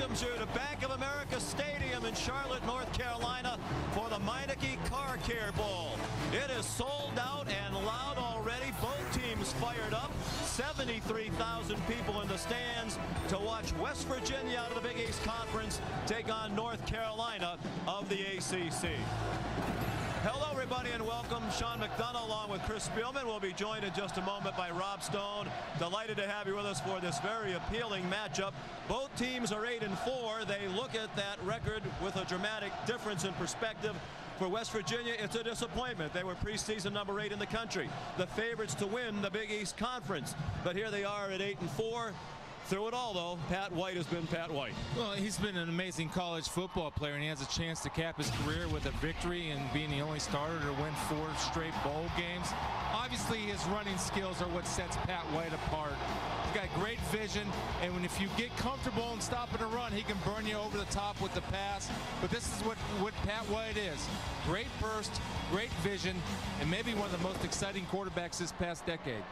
welcomes you to Bank of America Stadium in Charlotte, North Carolina for the Meineke Car Care Bowl. It is sold out and loud already. Both teams fired up. 73,000 people in the stands to watch West Virginia out of the Big East Conference take on North Carolina of the ACC. Hello, everybody, and welcome. Sean McDonough along with Chris Spielman will be joined in just a moment by Rob Stone. Delighted to have you with us for this very appealing matchup. Both teams are 8-4. They look at that record with a dramatic difference in perspective. For West Virginia, it's a disappointment. They were preseason number 8 in the country, the favorites to win the Big East Conference. But here they are at 8-4. Through it all, though, Pat White has been Pat White. Well, he's been an amazing college football player, and he has a chance to cap his career with a victory and being the only starter to win 4 straight bowl games. Obviously, his running skills are what sets Pat White apart. He's got great vision, and if you get comfortable and stopping a run, he can burn you over the top with the pass. But this is what Pat White is. Great burst, great vision, and maybe one of the most exciting quarterbacks this past decade.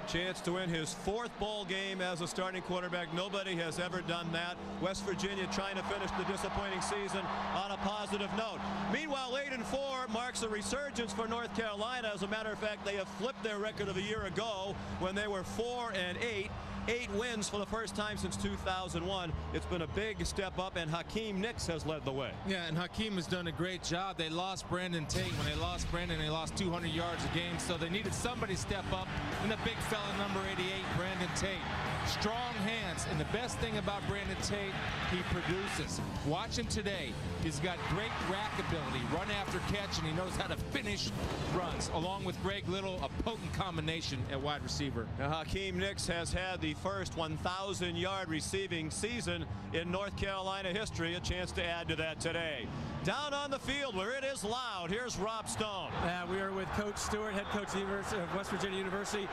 Chance to win his 4th bowl game as a starting quarterback. Nobody has ever done that. West Virginia trying to finish the disappointing season on a positive note. Meanwhile, 8-4 marks a resurgence for North Carolina. As a matter of fact, they have flipped their record of a year ago when they were 4-8. 8 wins for the first time since 2001. It's been a big step up, and Hakeem Nicks has led the way. Yeah, and Hakeem has done a great job. They lost Brandon Tate. When they lost Brandon, they lost 200 yards a game, so they needed somebody to step up, and the big fella, number 88, Brandon Tate. Strong hands, and the best thing about Brandon Tate, he produces. Watch him today. He's got great rack ability, run after catch, and he knows how to finish runs, along with Greg Little, a potent combination at wide receiver. Now, Hakeem Nicks has had the first 1,000-yard receiving season in North Carolina history. A chance to add to that today. Down on the field where it is loud, here's Rob Stone. We are with Coach Stewart, head coach of West Virginia University.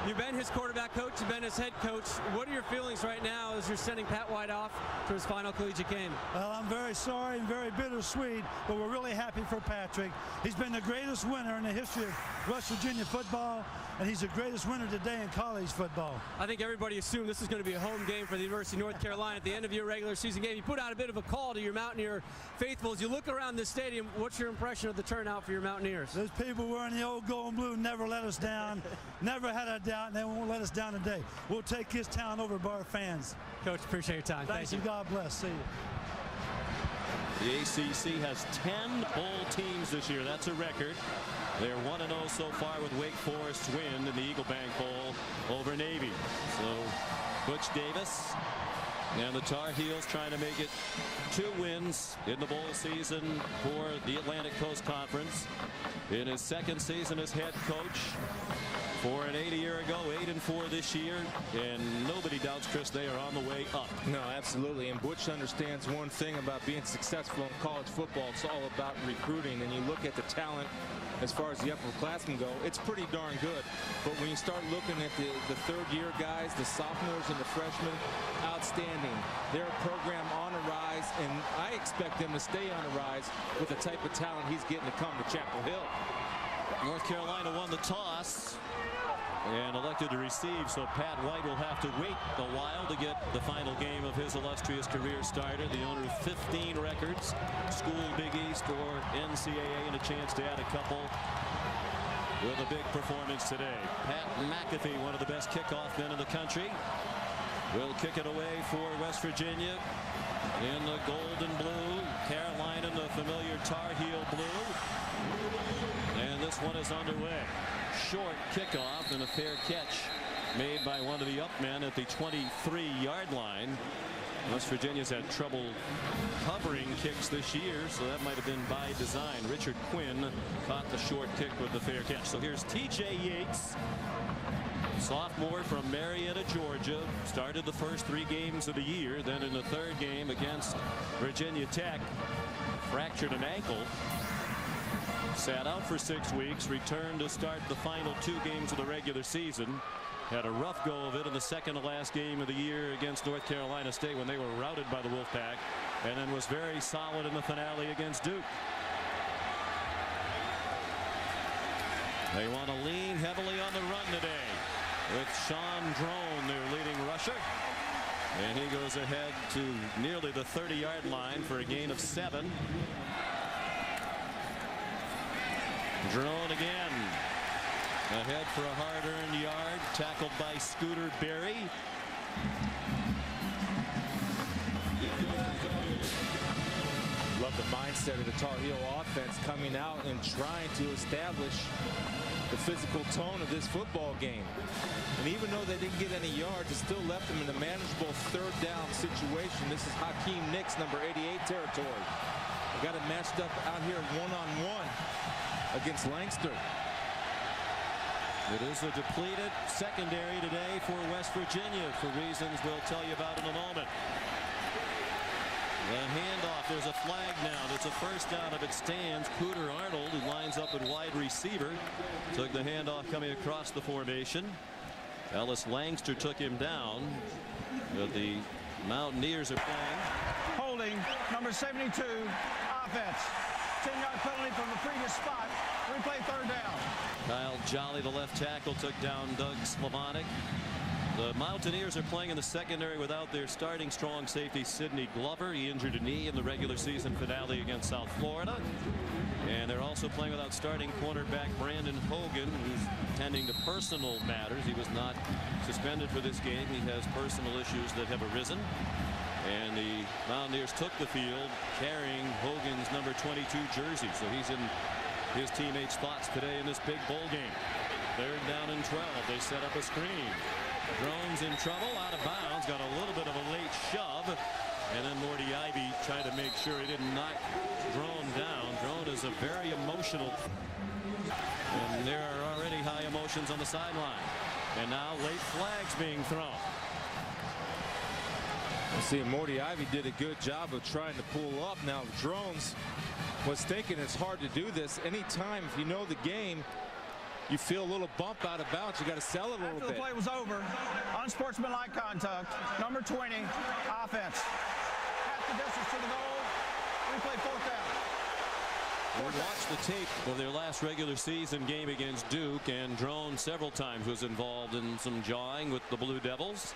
You've been his quarterback coach, you've been his head coach. What are your feelings right now as you're sending Pat White off to his final collegiate game? Well, I'm very sorry and very bittersweet, but we're really happy for Patrick. He's been the greatest winner in the history of West Virginia football, and he's the greatest winner today in college football. I think everybody assumed this is going to be a home game for the University of North Carolina at the end of your regular season game. You put out a bit of a call to your Mountaineer faithful. As you look around this stadium, what's your impression of the turnout for your Mountaineers? Those people wearing the old gold and blue never let us down, never had a doubt, and they won't let us down today. We'll take this town over by our fans. Coach, appreciate your time. Thank you. God bless. See you. The ACC has 10 bowl teams this year. That's a record. They're 1-0 so far with Wake Forest's win in the Eagle Bank Bowl over Navy. So Butch Davis and the Tar Heels trying to make it 2 wins in the bowl season for the Atlantic Coast Conference. In his 2nd season as head coach, 4-8 a year ago, 8-4 this year, and nobody doubts, Chris, they are on the way up. No, absolutely. And Butch understands one thing about being successful in college football. It's all about recruiting. And you look at the talent as far as the upperclassmen go, it's pretty darn good. But when you start looking at the 3rd-year guys, the sophomores and the freshmen, outstanding. They're a program on a rise, and I expect them to stay on a rise with the type of talent he's getting to come to Chapel Hill. North Carolina won the toss and elected to receive, so Pat White will have to wait a while to get the final game of his illustrious career started. The owner of 15 records, school, Big East, or NCAA, and a chance to add a couple with a big performance today. Pat McAfee, one of the best kickoff men in the country, will kick it away for West Virginia in the gold and blue. Carolina in the familiar Tar Heel blue. And this one is underway. Short kickoff and a fair catch made by one of the up men at the 23-yard line. West Virginia's had trouble covering kicks this year, so that might have been by design. Richard Quinn caught the short kick with the fair catch. So here's T.J. Yates, sophomore from Marietta, Georgia. Started the first 3 games of the year. Then in the 3rd game against Virginia Tech, fractured an ankle. Sat out for 6 weeks, returned to start the final 2 games of the regular season. Had a rough go of it in the 2nd to last game of the year against North Carolina State when they were routed by the Wolfpack, and then was very solid in the finale against Duke. They want to lean heavily on the run today with Sean Drone, their leading rusher. And he goes ahead to nearly the 30-yard line for a gain of 7. Drone again. Ahead for a hard-earned yard. Tackled by Scooter Berry. Love the mindset of the Tar Heel offense coming out and trying to establish the physical tone of this football game. And even though they didn't get any yards, it still left them in a manageable third down situation. This is Hakeem Nicks, number 88 territory. They got it matched up out here one-on-one against Langster. It is a depleted secondary today for West Virginia for reasons we'll tell you about in a moment. The handoff, there's a flag now. It's a first down if it stands. Cooter Arnold, who lines up at wide receiver, took the handoff coming across the formation. Ellis Langster took him down. But the Mountaineers are playing. Holding, number 72, offense. 10-yard penalty from the previous spot. Replay third down. Kyle Jolly, the left tackle, took down Doug Slavonic. The Mountaineers are playing in the secondary without their starting strong safety Sidney Glover. He injured a knee in the regular season finale against South Florida. And they're also playing without starting cornerback Brandon Hogan, who's tending to personal matters. He was not suspended for this game. He has personal issues that have arisen. And the Mountaineers took the field carrying Hogan's number 22 jersey. So he's in his teammates' thoughts today in this big bowl game. Third down and 12. They set up a screen. Drone's in trouble, out of bounds, got a little bit of a late shove, and then Morty Ivy tried to make sure he didn't knock Drone down. Drone is a very emotional, and there are already high emotions on the sideline. And now late flags being thrown. See, Morty Ivy did a good job of trying to pull up. Now Drones was thinking it's hard to do this. Anytime, if you know the game, you feel a little bump out of bounds, you got to sell it a little bit. After the play was over, unsportsmanlike contact, number 20, offense. Half the distance to the goal, replay fourth down. We watched the tape of their last regular season game against Duke, and Drone several times was involved in some jawing with the Blue Devils.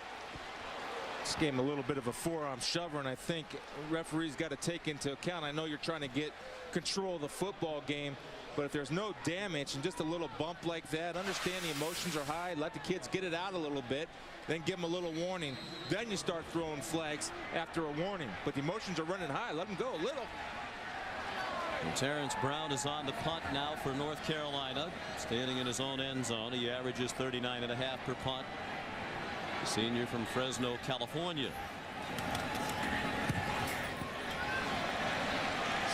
This game a little bit of a forearm shover, and I think referees got to take into account. I know you're trying to get control of the football game, but if there's no damage and just a little bump like that, understand the emotions are high, let the kids get it out a little bit, then give them a little warning. Then you start throwing flags after a warning. But the emotions are running high. Let them go a little. And Terrence Brown is on the punt now for North Carolina, standing in his own end zone. He averages 39.5 per punt. The senior from Fresno, California.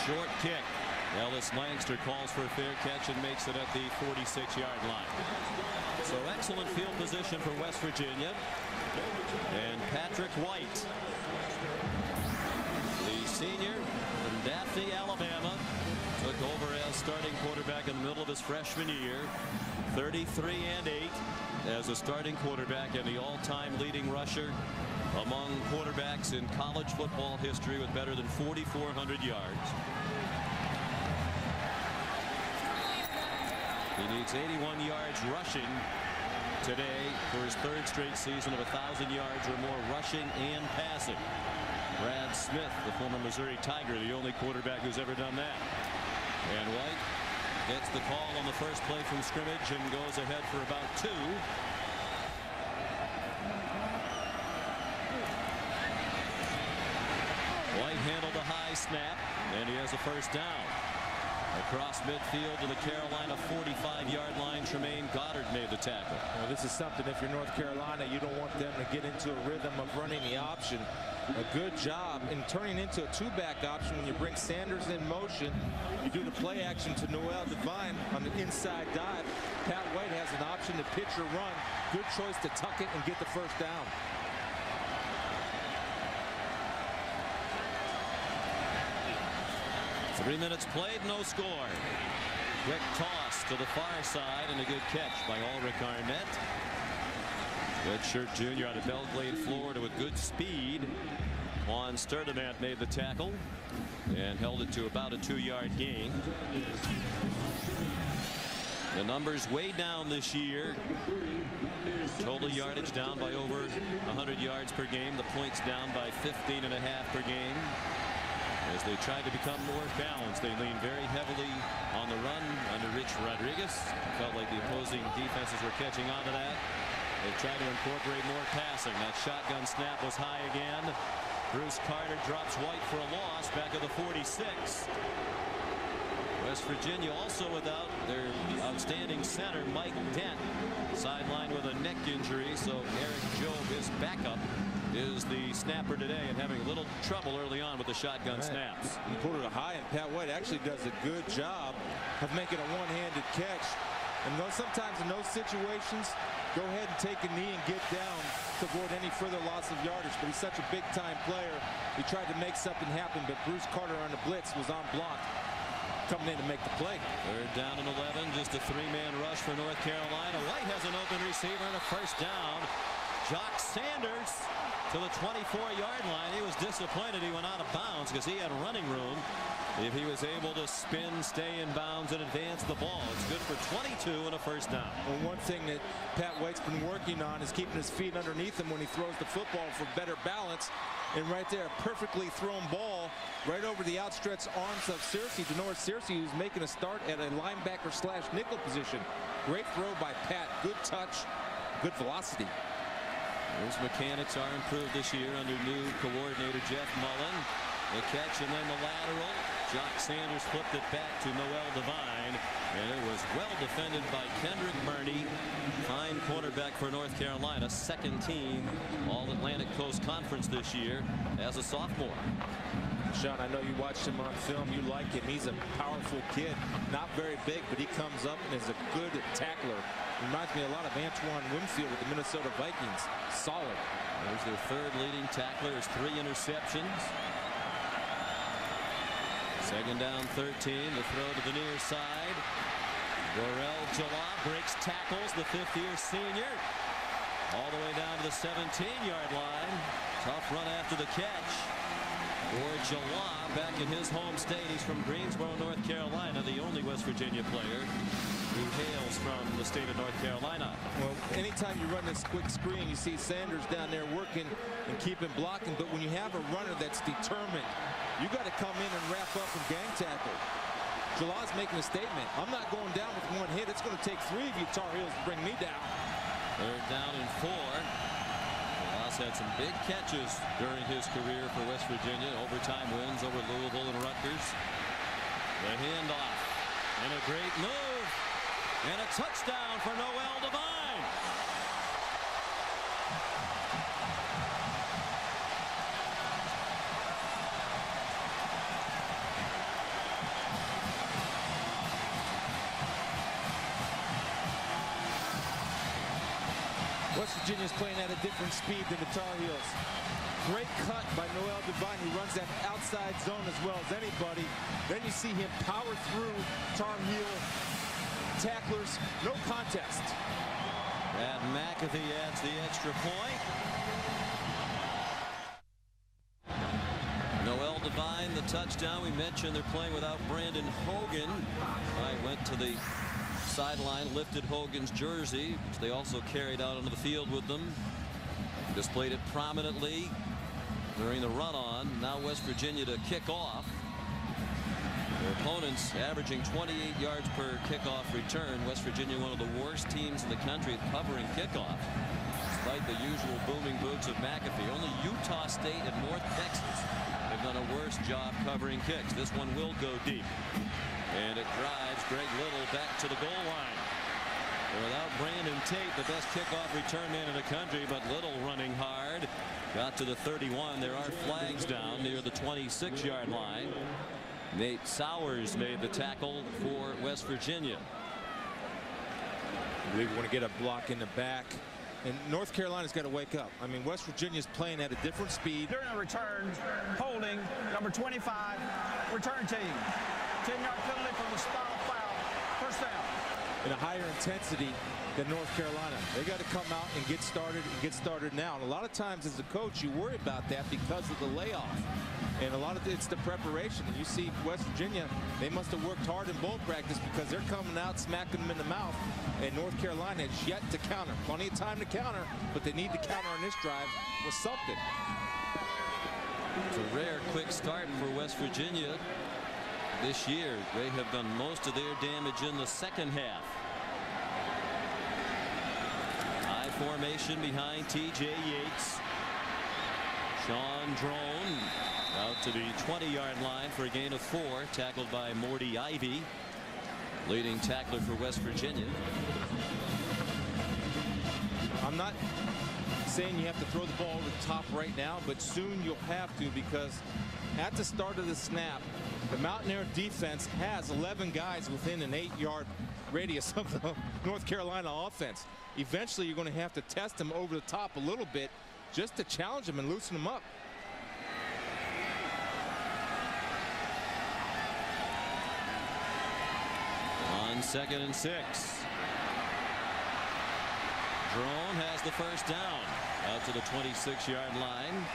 Short kick. Ellis Langster calls for a fair catch and makes it at the 46-yard line. So excellent field position for West Virginia. And Patrick White, the senior from Daphne, Alabama, took over as starting quarterback in the middle of his freshman year. 33-8 as a starting quarterback and the all-time leading rusher among quarterbacks in college football history with better than 4,400 yards. He needs 81 yards rushing today for his third straight season of 1,000 yards or more rushing and passing. Brad Smith, the former Missouri Tiger, the only quarterback who's ever done that. And White gets the call on the first play from scrimmage and goes ahead for about 2. White handled a high snap, and he has a first down. Across midfield to the Carolina 45-yard line, Tremaine Goddard made the tackle. Well, this is something, if you're North Carolina, you don't want them to get into a rhythm of running the option. A good job in turning into a two-back option when you bring Sanders in motion. You do the play action to Noel Devine on the inside dive. Pat White has an option to pitch or run. Good choice to tuck it and get the first down. Three minutes played, no score. Quick toss to the far side and a good catch by Ulrich Arnett. Redshirt junior out of Belgrade, Florida, with good speed. Juan Sturdivant made the tackle and held it to about a 2-yard gain. The numbers way down this year Total yardage down by over 100 yards per game. The points down by 15.5 per game. As they tried to become more balanced, they leaned very heavily on the run under Rich Rodriguez. Felt like the opposing defenses were catching on to that. They tried to incorporate more passing. That shotgun snap was high again. Bruce Carter drops White for a loss back at the 46. West Virginia also without their outstanding center Mike Dent, sidelined with a neck injury. So Eric Jobe, his backup, is the snapper today and having a little trouble early on with the shotgun snaps. He pulled it high, and Pat White actually does a good job of making a one-handed catch. And sometimes in those situations, go ahead and take a knee and get down to avoid any further loss of yardage. But he's such a big-time player. He tried to make something happen, but Bruce Carter on the blitz was on block, coming in to make the play. Third down and 11, just a three-man rush for North Carolina. White has an open receiver and a first down. Jock Sanders to the 24-yard line. He was disappointed he went out of bounds because he had running room. If he was able to spin, stay in bounds, and advance the ball, it's good for 22 and a first down. Well, one thing that Pat White's been working on is keeping his feet underneath him when he throws the football for better balance. And right there, a perfectly thrown ball right over the outstretched arms of Searcy. Denora Searcy, who's making a start at a linebacker / nickel position. Great throw by Pat. Good touch, good velocity. His mechanics are improved this year under new coordinator Jeff Mullen. The catch and then the lateral. Jock Sanders flipped it back to Noel Devine, and it was well defended by Kendrick Burney. Fine quarterback for North Carolina, second team All-Atlantic Coast Conference this year as a sophomore. Sean, I know you watched him on film. You like him. He's a powerful kid. Not very big, but he comes up and is a good tackler. Reminds me a lot of Antoine Winfield with the Minnesota Vikings. Solid. There's their third leading tackler. Has 3 interceptions. Second down 13. The throw to the near side. Dorel Jalab breaks tackles. The fifth-year senior. All the way down to the 17-yard line. Tough run after the catch. For Jalab back in his home state. He's from Greensboro, North Carolina, the only West Virginia player who hails from the state of North Carolina. Well, anytime you run this quick screen, you see Sanders down there working and keeping blocking. But when you have a runner that's determined, you got to come in and wrap up and gang tackle. Jalab's making a statement. I'm not going down with one hit. It's going to take 3 of you Tar Heels to bring me down. Third down and 4. Jalab's had some big catches during his career for West Virginia. Overtime wins over Louisville and Rutgers. The handoff and a great move and a touchdown for Noel Devine. West Virginia's playing at a different speed than the Tar Heels. Great cut by Noel Devine, who runs that outside zone as well as anybody. Then you see him power through Tar Heel tacklers. No contest. And McAfee adds the extra point. Noel Devine, the touchdown. We mentioned they're playing without Brandon Hogan. I went to the sideline, lifted Hogan's jersey, which they also carried out onto the field with them. Displayed it prominently during the run-on. Now West Virginia to kick off. Their opponents averaging 28 yards per kickoff return. West Virginia, one of the worst teams in the country at covering kickoff. Despite the usual booming boots of McAfee, only Utah State and North Texas have done a worse job covering kicks. This one will go deep. And it drives Greg Little back to the goal line. Without Brandon Tate, the best kickoff return man in the country, but Little running hard. Got to the 31. There are flags down near the 26-yard line. Nate Sowers made the tackle for West Virginia. I believe we want to get a block in the back. And North Carolina's got to wake up. I mean, West Virginia's playing at a different speed. During a return, holding, number 25, return team. 10-yard penalty for the spot foul. First down. In a higher intensity than North Carolina. They got to come out and get started now. And a lot of times as a coach, you worry about that because of the layoff. And a lot of it's the preparation. And you see West Virginia, they must have worked hard in bowl practice because they're coming out smacking them in the mouth. And North Carolina has yet to counter. Plenty of time to counter, but they need to counter on this drive with something. It's a rare quick start for West Virginia this year. They have done most of their damage in the second half. High formation behind T.J. Yates. Sean Drone out to the 20-yard line for a gain of 4, tackled by Morty Ivy, leading tackler for West Virginia. I'm not saying you have to throw the ball over the top right now, but soon you'll have to, because at the start of the snap, the Mountaineer defense has 11 guys within an 8-yard radius of the North Carolina offense. Eventually, you're going to have to test them over the top a little bit just to challenge them and loosen them up. On 2nd and 6. Drone has the first down out to the 26-yard line.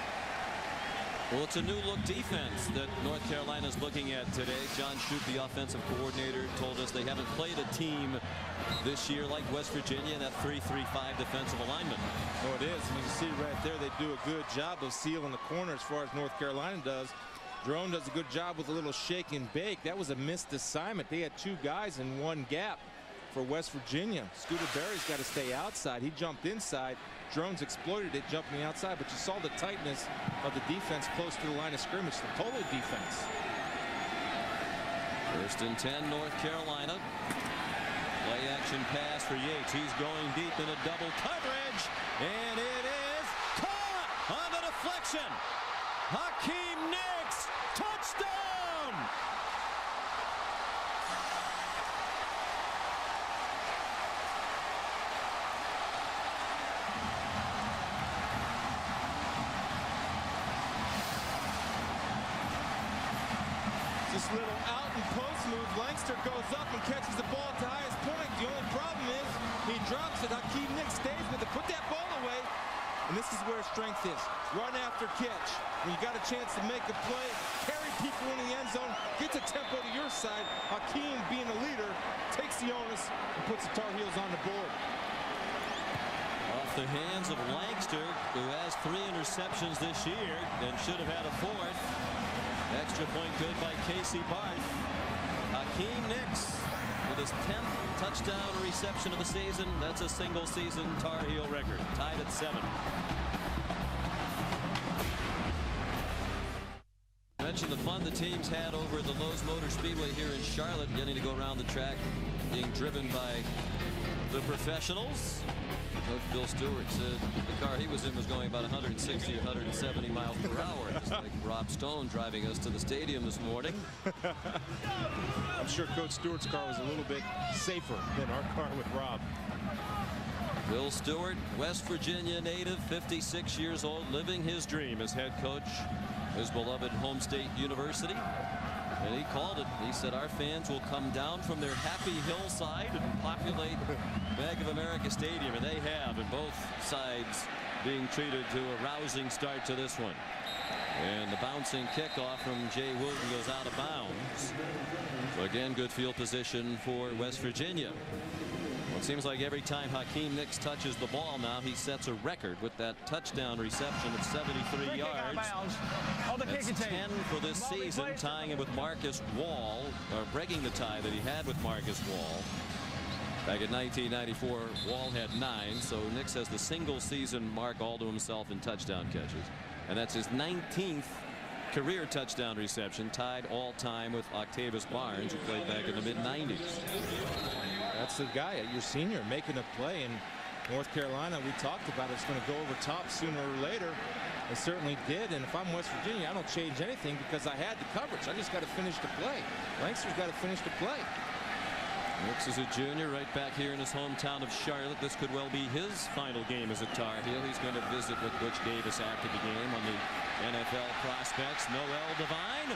Well, it's a new look defense that North Carolina is looking at today. John Shute, the offensive coordinator, told us they haven't played a team this year like West Virginia, that 3-3-5 defensive alignment. Oh, it is. And you see right there, they do a good job of sealing the corner as far as North Carolina does. Drone does a good job with a little shake and bake. That was a missed assignment. They had 2 guys in 1 gap for West Virginia. Scooter Berry's got to stay outside. He jumped inside. Drones exploited it, jumping outside, but you saw the tightness of the defense close to the line of scrimmage, the total defense. 1st and 10, North Carolina. Play action pass for Yates. He's going deep in a double coverage, and it is caught on the deflection. Hakeem Nicks, touchdown! This little out and post move. Langster goes up and catches the ball at the highest point. The only problem is he drops it. Hakeem Nicks stays with it. Put that ball away. And this is where strength is. Run after catch. When you got a chance to make a play, carry people in the end zone, get the tempo to your side. Hakeem, being a leader, takes the onus and puts the Tar Heels on the board. Off the hands of Langster, who has 3 interceptions this year and should have had a 4th. Extra point good by Casey Barth. Hakeem Nicks with his 10th touchdown reception of the season. That's a single season Tar Heel record, tied at 7. Mentioned the fun the teams had over at the Lowe's Motor Speedway here in Charlotte, getting to go around the track, being driven by the professionals. Coach Bill Stewart said the car he was in was going about 160 or 170 miles per hour. Just like Rob Stone driving us to the stadium this morning. I'm sure Coach Stewart's car was a little bit safer than our car with Rob. Bill Stewart, West Virginia native, 56 years old, living his dream as head coach, his beloved home state university. And he called it. He said our fans will come down from their happy hillside and populate Bank of America Stadium, and they have, and both sides being treated to a rousing start to this one. And the bouncing kickoff from Jay Wooten goes out of bounds. So again, good field position for West Virginia. Well, it seems like every time Hakeem Nicks touches the ball now, he sets a record with that touchdown reception of 73 yards. That's 10 for this season, tying it with Marcus Wall, or breaking the tie that he had with Marcus Wall. Back in 1994, Wall had 9, so Nicks has the single season mark all to himself in touchdown catches. And that's his 19th career touchdown reception, tied all time with Octavius Barnes, who played back in the mid-90s. That's the guy, your senior, making a play. In North Carolina, we talked about it's going to go over top sooner or later. It certainly did. And if I'm West Virginia, I don't change anything because I had the coverage. I just got to finish the play. Langster's got to finish the play. Nicks is a junior right back here in his hometown of Charlotte. This could well be his final game as a Tar Heel. He's going to visit with Butch Davis after the game on the NFL prospects. Noel Devine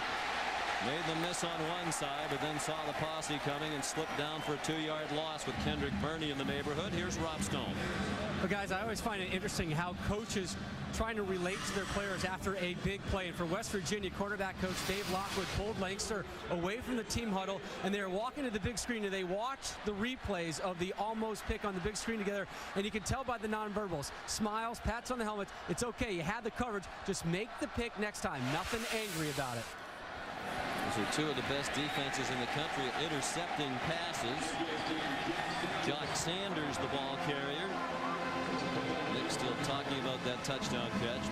Made them miss on one side, but then saw the posse coming and slipped down for a 2-yard loss with Kendrick Burney in the neighborhood. Here's Rob Stone. But guys, I always find it interesting how coaches trying to relate to their players after a big play. And for West Virginia, quarterback coach Dave Lockwood pulled Lancaster away from the team huddle, and they were walking to the big screen, and they watched the replays of the almost pick on the big screen together, and you can tell by the nonverbals. Smiles, pats on the helmet. It's okay. You had the coverage. Just make the pick next time. Nothing angry about it. Those are two of the best defenses in the country at intercepting passes. Jock Sanders, the ball carrier. Nick still talking about that touchdown catch.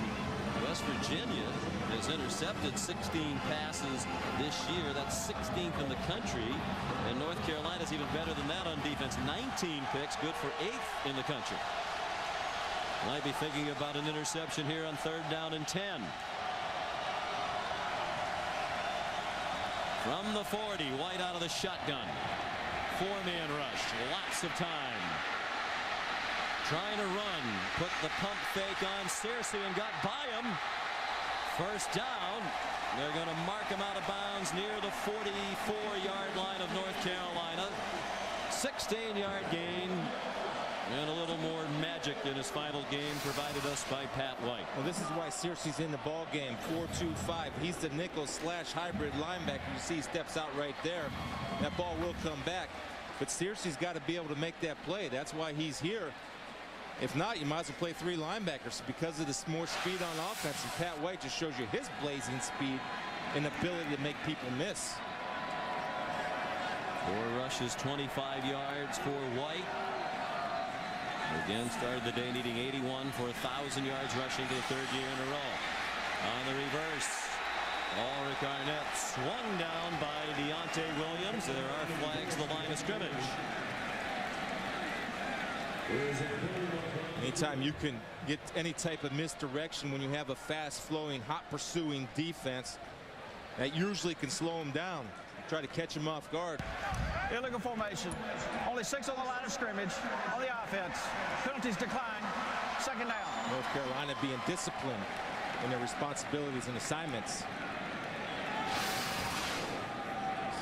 West Virginia has intercepted 16 passes this year. That's 16th in the country. And North Carolina's even better than that on defense. 19 picks, good for 8th in the country. Might be thinking about an interception here on 3rd down and 10. From the 40, White out of the shotgun. 4-man rush, lots of time. Trying to run, put the pump fake on Searcy and got by him. First down. They're going to mark him out of bounds near the 44-yard line of North Carolina. 16-yard gain. And a little more magic in his final game provided us by Pat White. Well, this is why Searcy's in the ball game. 4-2-5. He's the nickel / hybrid linebacker. You see he steps out right there. That ball will come back. But Searcy's got to be able to make that play. That's why he's here. If not, you might as well play 3 linebackers because of this more speed on offense. And Pat White just shows you his blazing speed and ability to make people miss. 4 rushes, 25 yards for White. Again, started the day needing 81 for 1,000 yards rushing to the 3rd year in a row. On the reverse, Ulrich Arnett swung down by Deontay Williams. There are flags, the line of scrimmage. Anytime you can get any type of misdirection when you have a fast-flowing, hot-pursuing defense, that usually can slow him down. Try to catch him off guard. Illegal formation. Only 6 on the line of scrimmage on the offense. Penalties decline. 2nd down. North Carolina being disciplined in their responsibilities and assignments.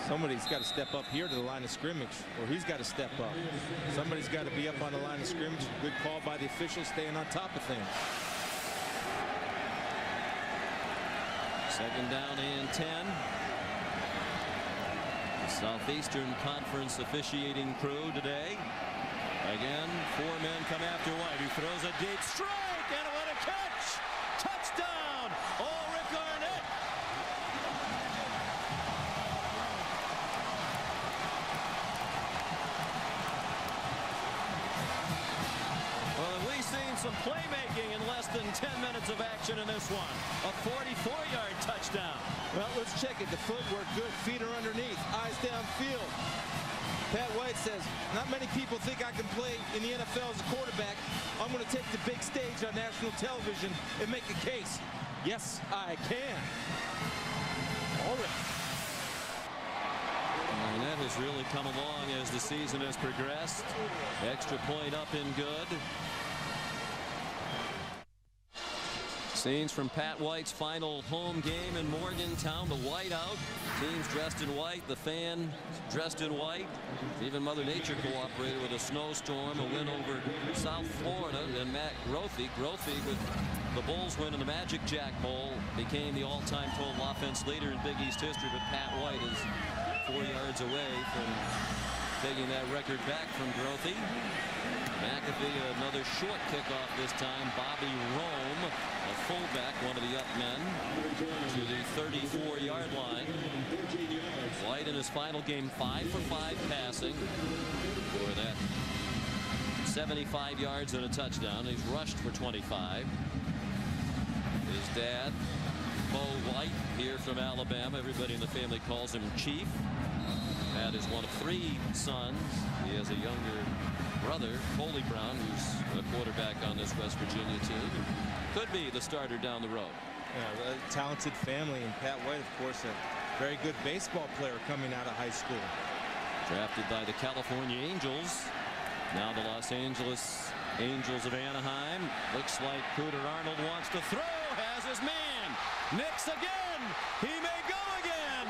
Somebody's got to step up here to the line of scrimmage, or he's got to step up. Somebody's got to be up on the line of scrimmage. Good call by the officials, staying on top of things. 2nd down and 10. The Southeastern Conference officiating crew today. Again, 4 men come after White, who throws a deep strike, and what a catch! Touchdown! Ulrich Arnett! Well, have we seen some playmaking in less than 10 minutes of action in this one? A 44-yard touchdown. Well, let's check it. The footwork good, feet are underneath, eyes downfield. Pat White says, not many people think I can play in the NFL as a quarterback. I'm going to take the big stage on national television and make a case. Yes, I can. All right. And that has really come along as the season has progressed. Extra point up and good. Scenes from Pat White's final home game in Morgantown. The whiteout. Teams dressed in white. The fan dressed in white. Even Mother Nature cooperated with a snowstorm. A win over South Florida. And Matt Grothe with the Bulls win in the Magic Jack Bowl, became the all-time total offense leader in Big East history. But Pat White is 4 yards away from taking that record back from Grothe. McAfee, another short kickoff this time. Bobby Rome, a fullback, one of the up men, to the 34-yard line. White in his final game, 5 for 5 passing for that 75 yards and a touchdown. He's rushed for 25. His dad, Bo White, here from Alabama. Everybody in the family calls him Chief. Pat is one of 3 sons. He has a younger brother, Coley Brown, who's a quarterback on this West Virginia team. Could be the starter down the road. Yeah, a talented family, and Pat White, of course, a very good baseball player coming out of high school. Drafted by the California Angels. Now the Los Angeles Angels of Anaheim. Looks like Cooter Arnold wants to throw. Has his man. Nicks again. He may go again.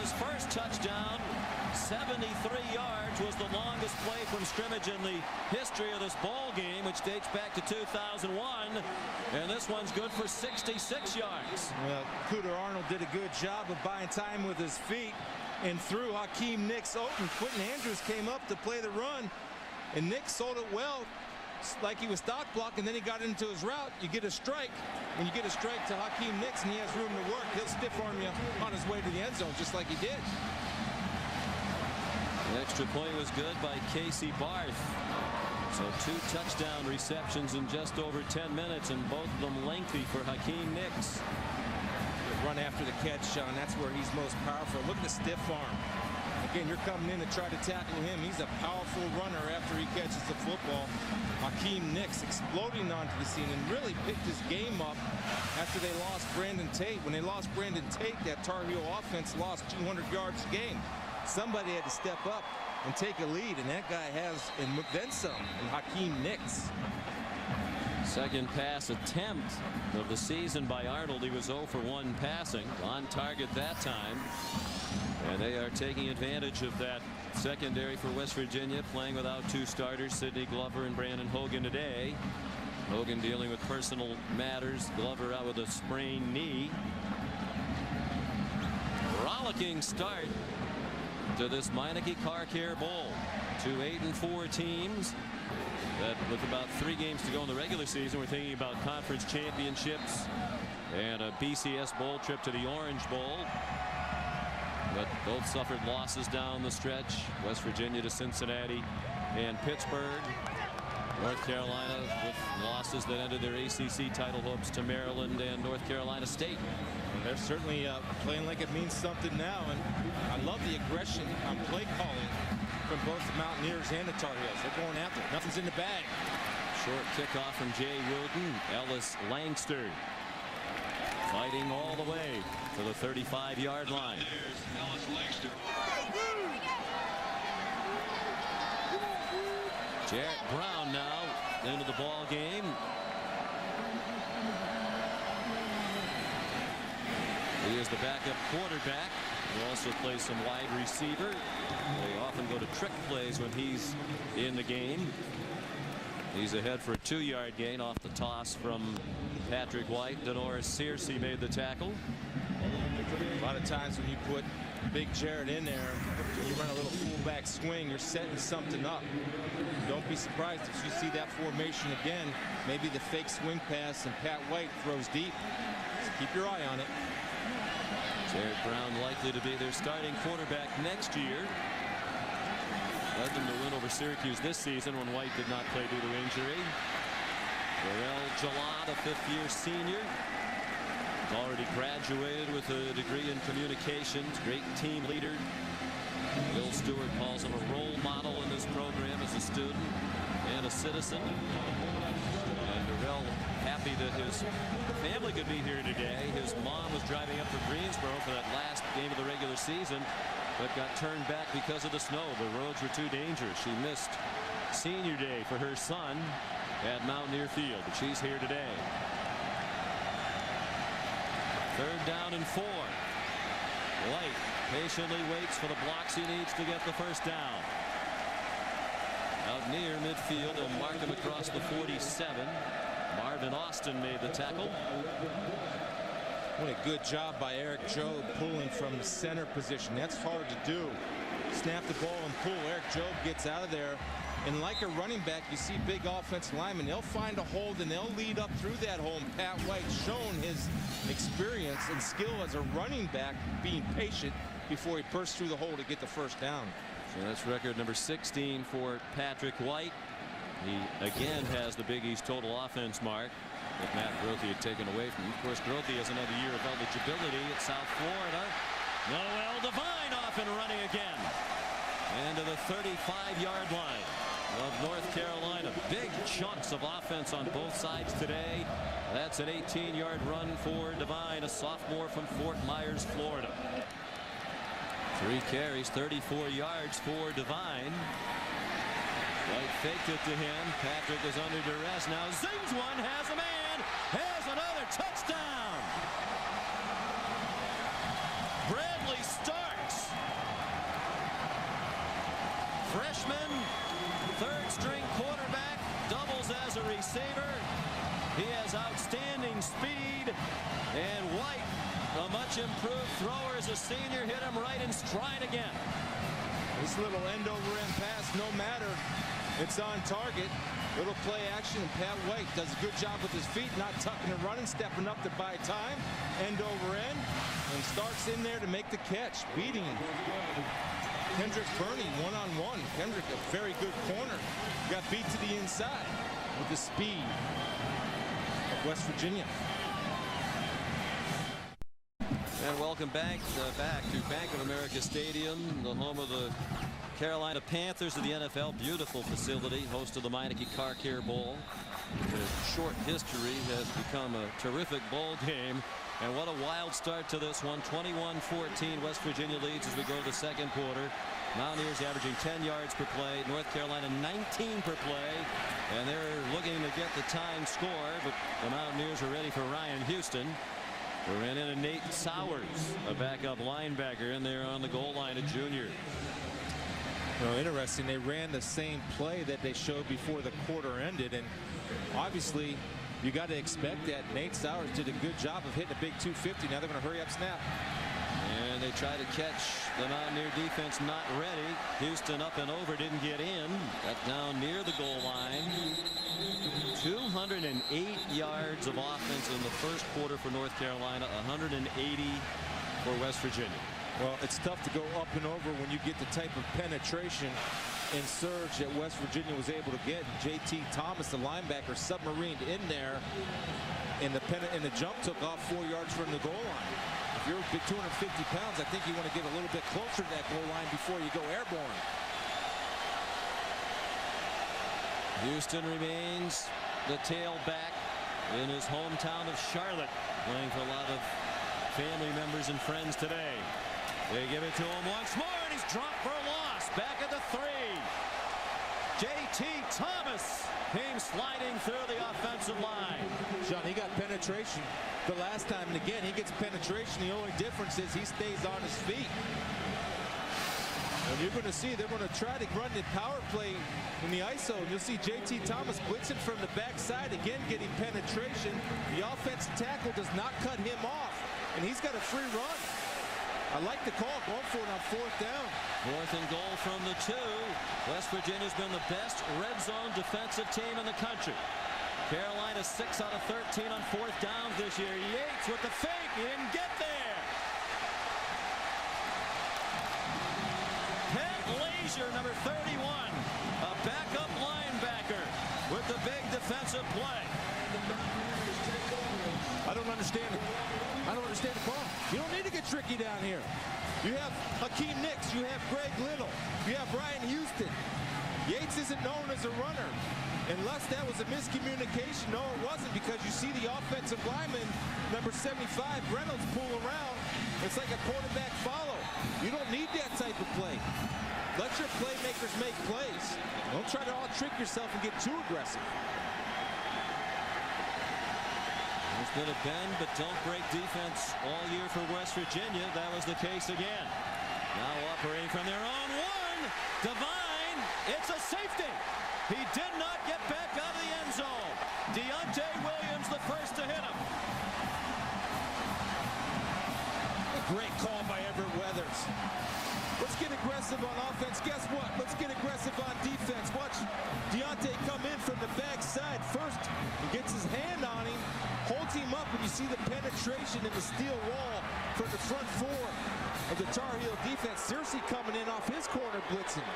his first touchdown. 73 yards was the longest play from scrimmage in the history of this ball game, which dates back to 2001. And this one's good for 66 yards. Well, Cooter Arnold did a good job of buying time with his feet and threw Hakeem Nicks open. Quentin Andrews came up to play the run, and Nicks sold it well, like he was stock block, and then he got into his route. You get a strike. When you get a strike to Hakeem Nicks and he has room to work, he'll stiff arm you on his way to the end zone, just like he did. The extra point was good by Casey Barth. So 2 touchdown receptions in just over 10 minutes, and both of them lengthy for Hakeem Nicks. Run after the catch, Sean. That's where he's most powerful. Look at the stiff arm. Again, you're coming in to try to tackle him. He's a powerful runner after he catches the football. Hakeem Nicks exploding onto the scene and really picked his game up after they lost Brandon Tate. When they lost Brandon Tate, that Tar Heel offense lost 200 yards a game. Somebody had to step up and take a lead, and that guy has, and then some, and Hakeem Nicks. Second pass attempt of the season by Arnold. He was 0 for 1 passing, on target that time. And they are taking advantage of that secondary for West Virginia, playing without 2 starters, Sidney Glover and Brandon Hogan today. Hogan dealing with personal matters, Glover out with a sprained knee. Rollicking start to this Meineke Car Care Bowl. 2 8-4 teams that, with about 3 games to go in the regular season, we're thinking about conference championships and a BCS bowl trip to the Orange Bowl. But both suffered losses down the stretch. West Virginia to Cincinnati and Pittsburgh. North Carolina with losses that ended their ACC title hopes to Maryland and North Carolina State. And they're certainly playing like it means something now, and I love the aggression on play calling from both the Mountaineers and the Tar Heels. They're going after it. Nothing's in the bag. Short kickoff from Jay Wilden. Ellis Langster fighting all the way to the 35-yard line. Jarrett Brown now into the ball game. He is the backup quarterback. He also plays some wide receiver. They often go to trick plays when he's in the game. He's ahead for a 2-yard gain off the toss from Patrick White. Denoris Searcy made the tackle. A lot of times when you put Big Jarrett in there, you run a little fullback swing, you're setting something up. Don't be surprised if you see that formation again. Maybe the fake swing pass and Pat White throws deep. So keep your eye on it. Jarrett Brown likely to be their starting quarterback next year. Led them to win over Syracuse this season when White did not play due to injury. Darrell Jalad, a 5th-year senior, already graduated with a degree in communications. Great team leader. Bill Stewart calls him a role model in this program as a student and a citizen. And Darrell happy that his family could be here today. His mom was driving up from Greensboro for that last game of the regular season, but got turned back because of the snow. The roads were too dangerous. She missed senior day for her son at Mountaineer Field, but she's here today. 3rd down and 4. White patiently waits for the blocks he needs to get the first down. Out near midfield, they'll mark him across the 47. Marvin Austin made the tackle. What a good job by Eric Jobe pulling from the center position. That's hard to do. Snap the ball and pull. Eric Jobe gets out of there. And like a running back, you see big offensive linemen. They'll find a hole and they'll lead up through that hole. And Pat White's shown his experience and skill as a running back, being patient before he bursts through the hole to get the first down. So that's record number 16 for Patrick White. He again has the Big East total offense mark that Matt Grothe had taken away from him. Of course, Grothe has another year of eligibility at South Florida. Noel Devine off and running again. And to the 35-yard line of North Carolina. Big chunks of offense on both sides today. That's an 18-yard run for Devine, a sophomore from Fort Myers, Florida. 3 carries, 34 yards for Devine. White faked it to him. Patrick is under duress now. Zings one, has a man, has another touchdown. Bradley Starks third-string quarterback doubles as a receiver. He has outstanding speed, and White, a much improved thrower as a senior, hit him right in stride again. This little end over end pass, no matter, it's on target. Little play action, and Pat White does a good job with his feet, not tucking and running, stepping up to buy time, end over end, and starts in there to make the catch, beating Kendrick Burney one-on-one. Kendrick, a very good corner, got beat to the inside with the speed of West Virginia. And welcome back to Bank of America Stadium, the home of the Carolina Panthers of the NFL. Beautiful facility, host of the Meineke Car Care Bowl. A short history has become a terrific bowl game. And what a wild start to this one. 21-14, West Virginia leads as we go to the second quarter. Mountaineers averaging 10 yards per play. North Carolina 19 per play. And they're looking to get the tying score, but the Mountaineers are ready for Ryan Houston. We ran into Nate Sowers, a backup linebacker, in there on the goal line, a junior. Well, interesting, they ran the same play that they showed before the quarter ended, and obviously you got to expect that. Nate Sowers did a good job of hitting a big 250. Now they're going to hurry up snap. And they try to catch the Mountaineer defense, not ready. Houston up and over, didn't get in. Got down near the goal line. 208 yards of offense in the first quarter for North Carolina, 180 for West Virginia. Well, it's tough to go up and over when you get the type of penetration and surge that West Virginia was able to get. J.T. Thomas, the linebacker, submarined in there, and the jump took off 4 yards from the goal line. If you're 250 pounds, I think you want to get a little bit closer to that goal line before you go airborne. Houston remains the tailback in his hometown of Charlotte, playing for a lot of family members and friends today. They give it to him once more, and he's dropped for a loss. Back at the 3. J.T. Thomas came sliding through the offensive line. John, he got penetration the last time, and again, he gets penetration. The only difference is he stays on his feet. And you're going to see they're going to try to run the power play in the ISO. You'll see J.T. Thomas blitzing from the backside, again getting penetration. The offensive tackle does not cut him off, and he's got a free run. I like the call, going for it on 4th down. 4th and goal from the 2. West Virginia's been the best red zone defensive team in the country. Carolina 6 out of 13 on 4th downs this year. Yates with the fake, he didn't get there. Penn Leisure, number 31, a backup linebacker with the big defensive play. I don't understand it. I don't understand the call. You don't need to get tricky down here. You have Hakeem Nicks. You have Greg Little. You have Ryan Houston. Yates isn't known as a runner. Unless that was a miscommunication. No, it wasn't, because you see the offensive lineman, number 75, Reynolds, pull around. It's like a quarterback follow. You don't need that type of play. Let your playmakers make plays. Don't try to all trick yourself and get too aggressive. There's been a bend but don't break defense all year for West Virginia. That was the case again. Now operating from their own 1. Devine, it's a safety. He did not get back out of the end zone. Deontay Williams the first to hit him. A great call by Everett Weathers. Let's get aggressive on offense. Guess what? Let's get aggressive on defense. Watch Deontay come in from the backside first. He gets his hand on him, holds him up, and you see the penetration in the steel wall from the front 4 of the Tar Heel defense. Searcy coming in off his corner blitzing.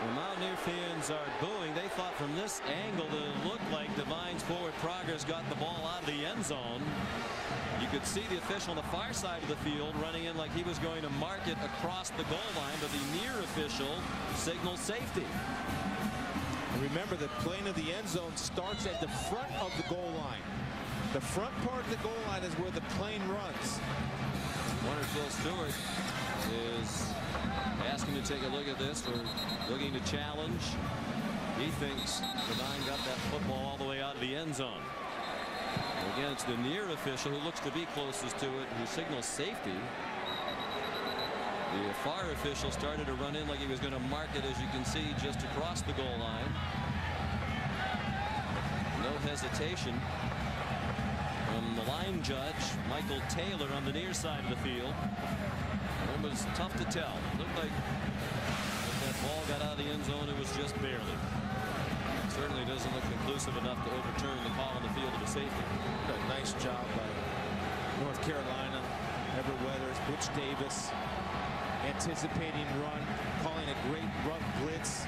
The Mountaineer fans are booing. They thought from this angle that it looked like Devine's forward progress got the ball out of the end zone. You could see the official on the far side of the field running in like he was going to mark it across the goal line, but the near official signaled safety. And remember, the plane of the end zone starts at the front of the goal line. The front part of the goal line is where the plane runs. Wonder Phil Stewart is asking to take a look at this. We're looking to challenge. He thinks Devine got that football all the way out of the end zone. Again, it's the near official who looks to be closest to it, who signals safety. The far official started to run in like he was going to mark it, as you can see, just across the goal line. No hesitation from the line judge, Michael Taylor, on the near side of the field. It was tough to tell. It looked like if that ball got out of the end zone, it was just barely. It certainly doesn't look conclusive enough to overturn the call on the field of a safety. A nice job by North Carolina. Everett Weathers, Butch Davis, anticipating run, calling a great run blitz,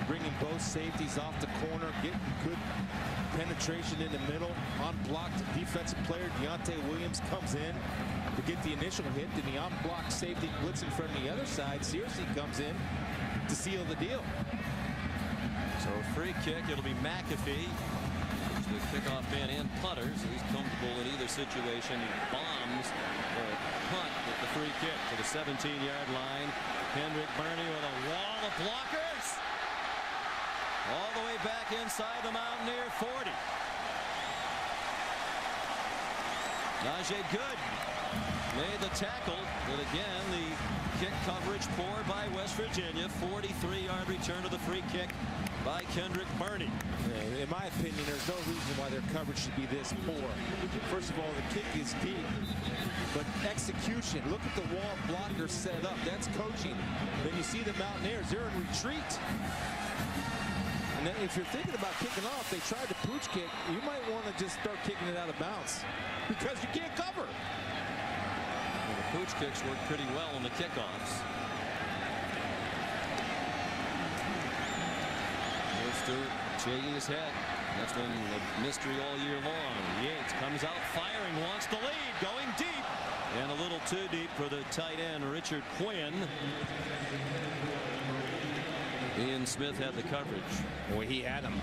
bringing both safeties off the corner, getting good penetration in the middle. Unblocked defensive player Deontay Williams comes in to get the initial hit, and the unblocked safety blitzing from the other side. Searcy comes in to seal the deal. So free kick, it'll be McAfee. The kickoff man and punter, so he's comfortable in either situation. He bombs the punt with the free kick to the 17-yard line. Kendrick Burney with a wall of blockers all the way back inside the Mountaineer 40. Najee Good made the tackle, but again the kick coverage poor by West Virginia. 43-yard return to the free kick by Kendrick Burney. In my opinion, there's no reason why their coverage should be this poor. First of all, the kick is deep, but execution. Look at the wall blocker set up. That's coaching. Then you see the Mountaineers, they're in retreat. And then if you're thinking about kicking off, they tried to pooch kick. You might want to just start kicking it out of bounds because you can't cover. Well, the pooch kicks work pretty well on the kickoffs. Stewart shaking his head. That's been a mystery all year long. Yates comes out firing, wants the lead, going deep, and a little too deep for the tight end Richard Quinn. Ian Smith had the coverage. Boy, he had him.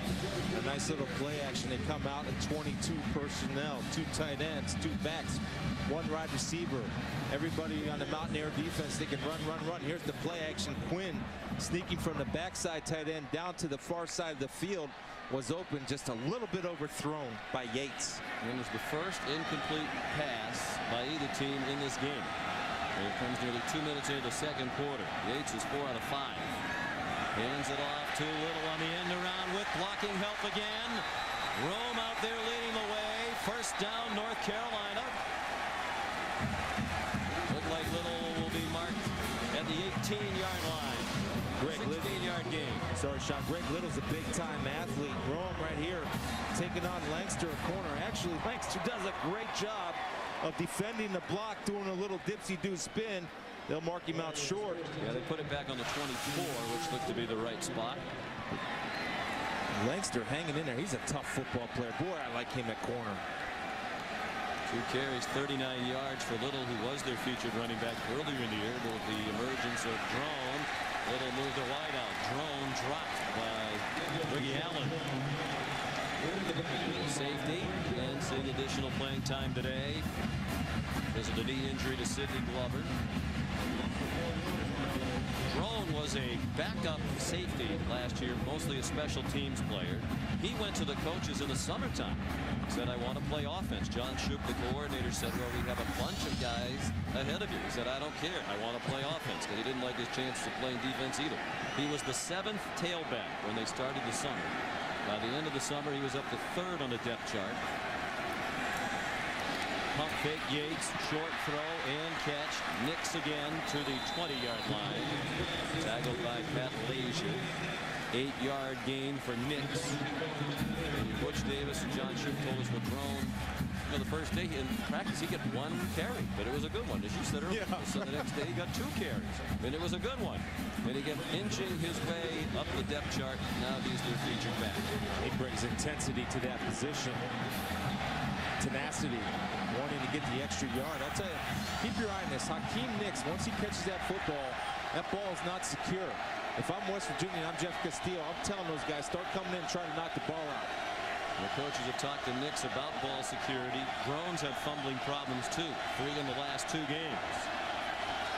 A nice little play action. They come out at 22 personnel, 2 tight ends, 2 backs, 1 wide receiver. Everybody on the Mountaineer defense, they can run, run, run. Here's the play action. Quinn sneaking from the backside tight end down to the far side of the field, was open, just a little bit overthrown by Yates. And it was the first incomplete pass by either team in this game. Here comes nearly 2 minutes into the second quarter. Yates is 4 out of 5. Hands it off too little on the end around with blocking help again. Rome out there leading the way. First down, North Carolina. Look like Little will be marked at the 18-yard line. 16-yard game. Sorry, Sean. Greg Little's a big-time athlete. Rome right here taking on Langston at corner. Actually, Langston does a great job of defending the block, doing a little dipsy-do spin. They'll mark him out short. Yeah, they put it back on the 24, which looked to be the right spot. Langston hanging in there. He's a tough football player. Boy, I like him at corner. 2 carries, 39 yards for Little, who was their featured running back earlier in the year. With the emergence of Drone, Little moved a wide out. Drone dropped by Ricky Allen. Safety, and seeing additional playing time today because of the knee injury to Sidney Glover. Drone was a backup safety last year, mostly a special teams player. He went to the coaches in the summertime, said, I want to play offense. John Shoup, the coordinator, said, well, we have a bunch of guys ahead of you. He said, I don't care. I want to play offense, because he didn't like his chances of playing defense either. He was the 7th tailback when they started the summer. By the end of the summer, he was up to 3rd on the depth chart. Pump fake, Yates, short throw and catch. Nix again to the 20-yard line. Tackled by Pat Leisure. 8-yard gain for Nix. And Butch Davis and John Shoup told us with Drone, you know, the first day in practice he got 1 carry, but it was a good one, as you said earlier. Yeah. So the next day he got 2 carries, and it was a good one. And he kept inching his way up the depth chart. Now he's their featured back. He brings intensity to that position. Tenacity, wanting to get the extra yard. I'll tell you, keep your eye on this. Hakeem Nix, once he catches that football, that ball is not secure. If I'm West Virginia and I'm Jeff Castillo, I'm telling those guys, start coming in and trying to knock the ball out. The coaches have talked to Nix about ball security. Drones have fumbling problems too. 3 in the last 2 games.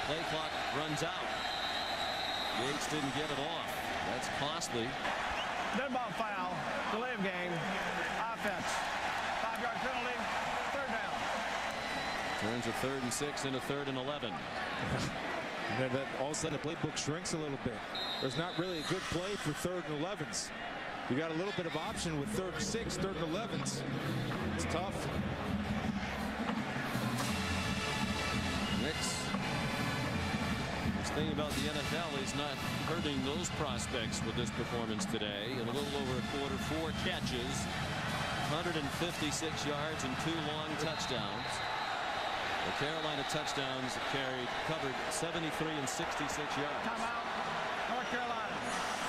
Play clock runs out. Yates didn't get it off. That's costly. Dead ball foul. Delay of game. Offense. 5-yard penalty. 3rd down. Turns a 3rd and 6 into 3rd and 11. And then all of a sudden the playbook shrinks a little bit. There's not really a good play for 3rd and 11s. You got a little bit of option with 3rd and 6, 3rd and 11s. It's tough. Nix. Thing about the NFL, he's not hurting those prospects with this performance today. In a little over a quarter, 4 catches, 156 yards and 2 long touchdowns. The Carolina touchdowns covered 73 and 66 yards. Timeout, North Carolina.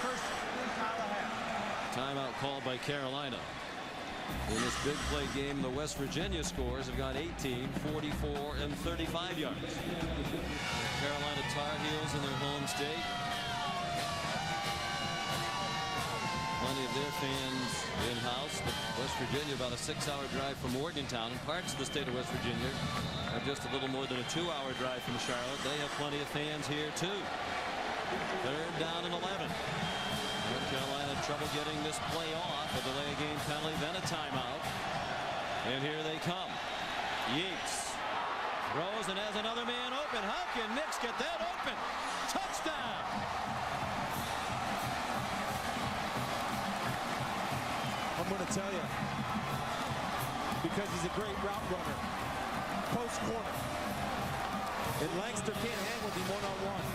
First time and a half. Timeout called by Carolina. In this big play game, the West Virginia scores have gone 18, 44, and 35 yards. Carolina Tar Heels in their home state. Plenty of their fans in-house. West Virginia about a 6-hour drive from Morgantown, and parts of the state of West Virginia are just a little more than a 2-hour drive from Charlotte. They have plenty of fans here too. 3rd down and 11. North Carolina trouble getting this play off. A delay game penalty, then a timeout. And here they come. Yates throws and has another man open. How can Nix get that open? Touchdown! I'm going to tell you, because he's a great route runner. Post corner. And Lancaster can't hang with him one-on-one.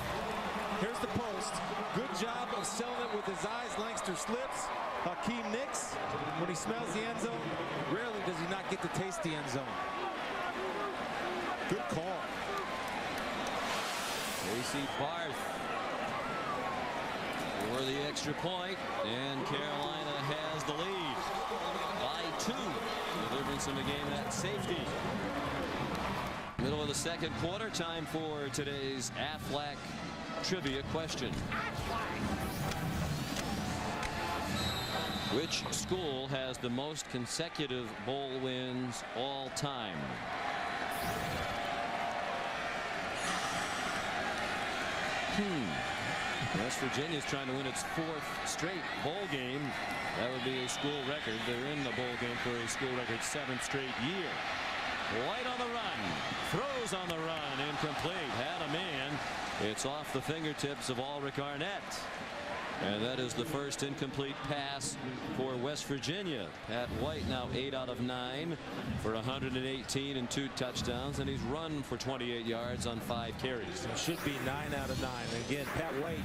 Here's the post. Good job of selling it with his eyes. Lancaster slips. Hakeem Nix, when he smells the end zone, rarely does he not get to taste the end zone. Good call. Casey Barth for the extra point, and Carolina has the lead by 2. The difference in the game at safety. Middle of the 2nd quarter, time for today's Aflac trivia question. Which school has the most consecutive bowl wins all time? West Virginia is trying to win its 4th straight bowl game. That would be a school record. They're in the bowl game for a school record 7th straight year. White on the run, throws on the run, incomplete, had a man. It's off the fingertips of Ulrich Arnett. And that is the first incomplete pass for West Virginia. Pat White now 8 out of 9 for 118 and 2 touchdowns, and he's run for 28 yards on 5 carries. It should be 9 out of 9. Again, Pat White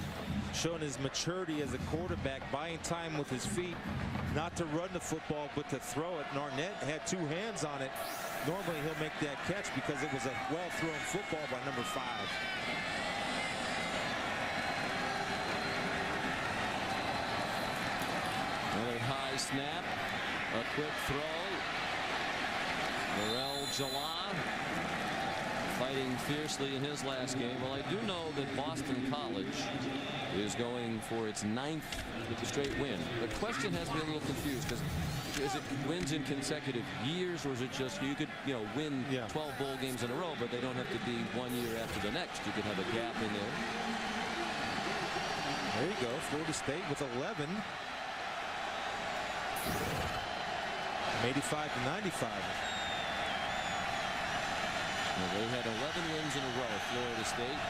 showing his maturity as a quarterback, buying time with his feet, not to run the football but to throw it. And Arnett had 2 hands on it. Normally he'll make that catch because it was a well-thrown football by number 5. Another high snap, a quick throw. Morel Jala fighting fiercely in his last game. Well, I do know that Boston College is going for its 9th straight win. The question has me a little confused, because is it wins in consecutive years, or is it just you could win 12 bowl games in a row, but they don't have to be 1 year after the next? You could have a gap in there. There you go, Florida State with 11. 85 to 95. Well, they had 11 wins in a row, Florida State,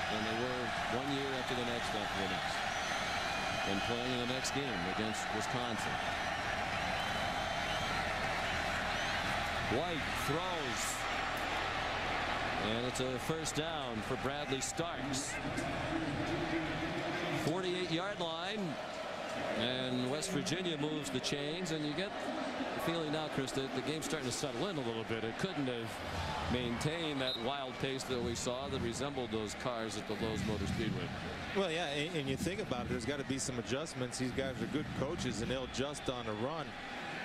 and they were 1 year after the next after the next. And playing in the next game against Wisconsin. White throws. And it's a first down for Bradley Starks. 48-yard line. And West Virginia moves the chains, and you get the feeling now, Chris, that the game's starting to settle in a little bit. It couldn't have maintained that wild pace that we saw that resembled those cars at the Lowe's Motor Speedway. Well, yeah, and you think about it, there's got to be some adjustments. These guys are good coaches, and they'll adjust on a run.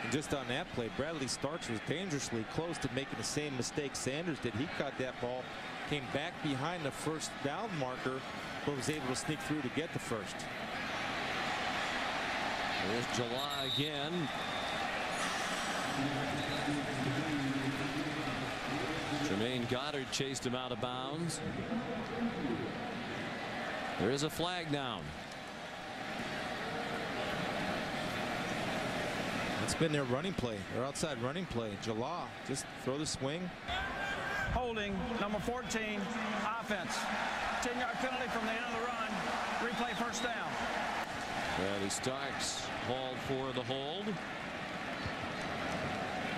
And just on that play, Bradley Starks was dangerously close to making the same mistake Sanders did. He caught that ball, came back behind the first down marker, but was able to sneak through to get the first. There's July again. Jermaine Goddard chased him out of bounds. There is a flag down. It's been their running play, their outside running play. Jala, just throw the swing. Holding, number 14, offense. 10-yard penalty from the end of the run. Replay first down. Bradley Starks hauled for the hold.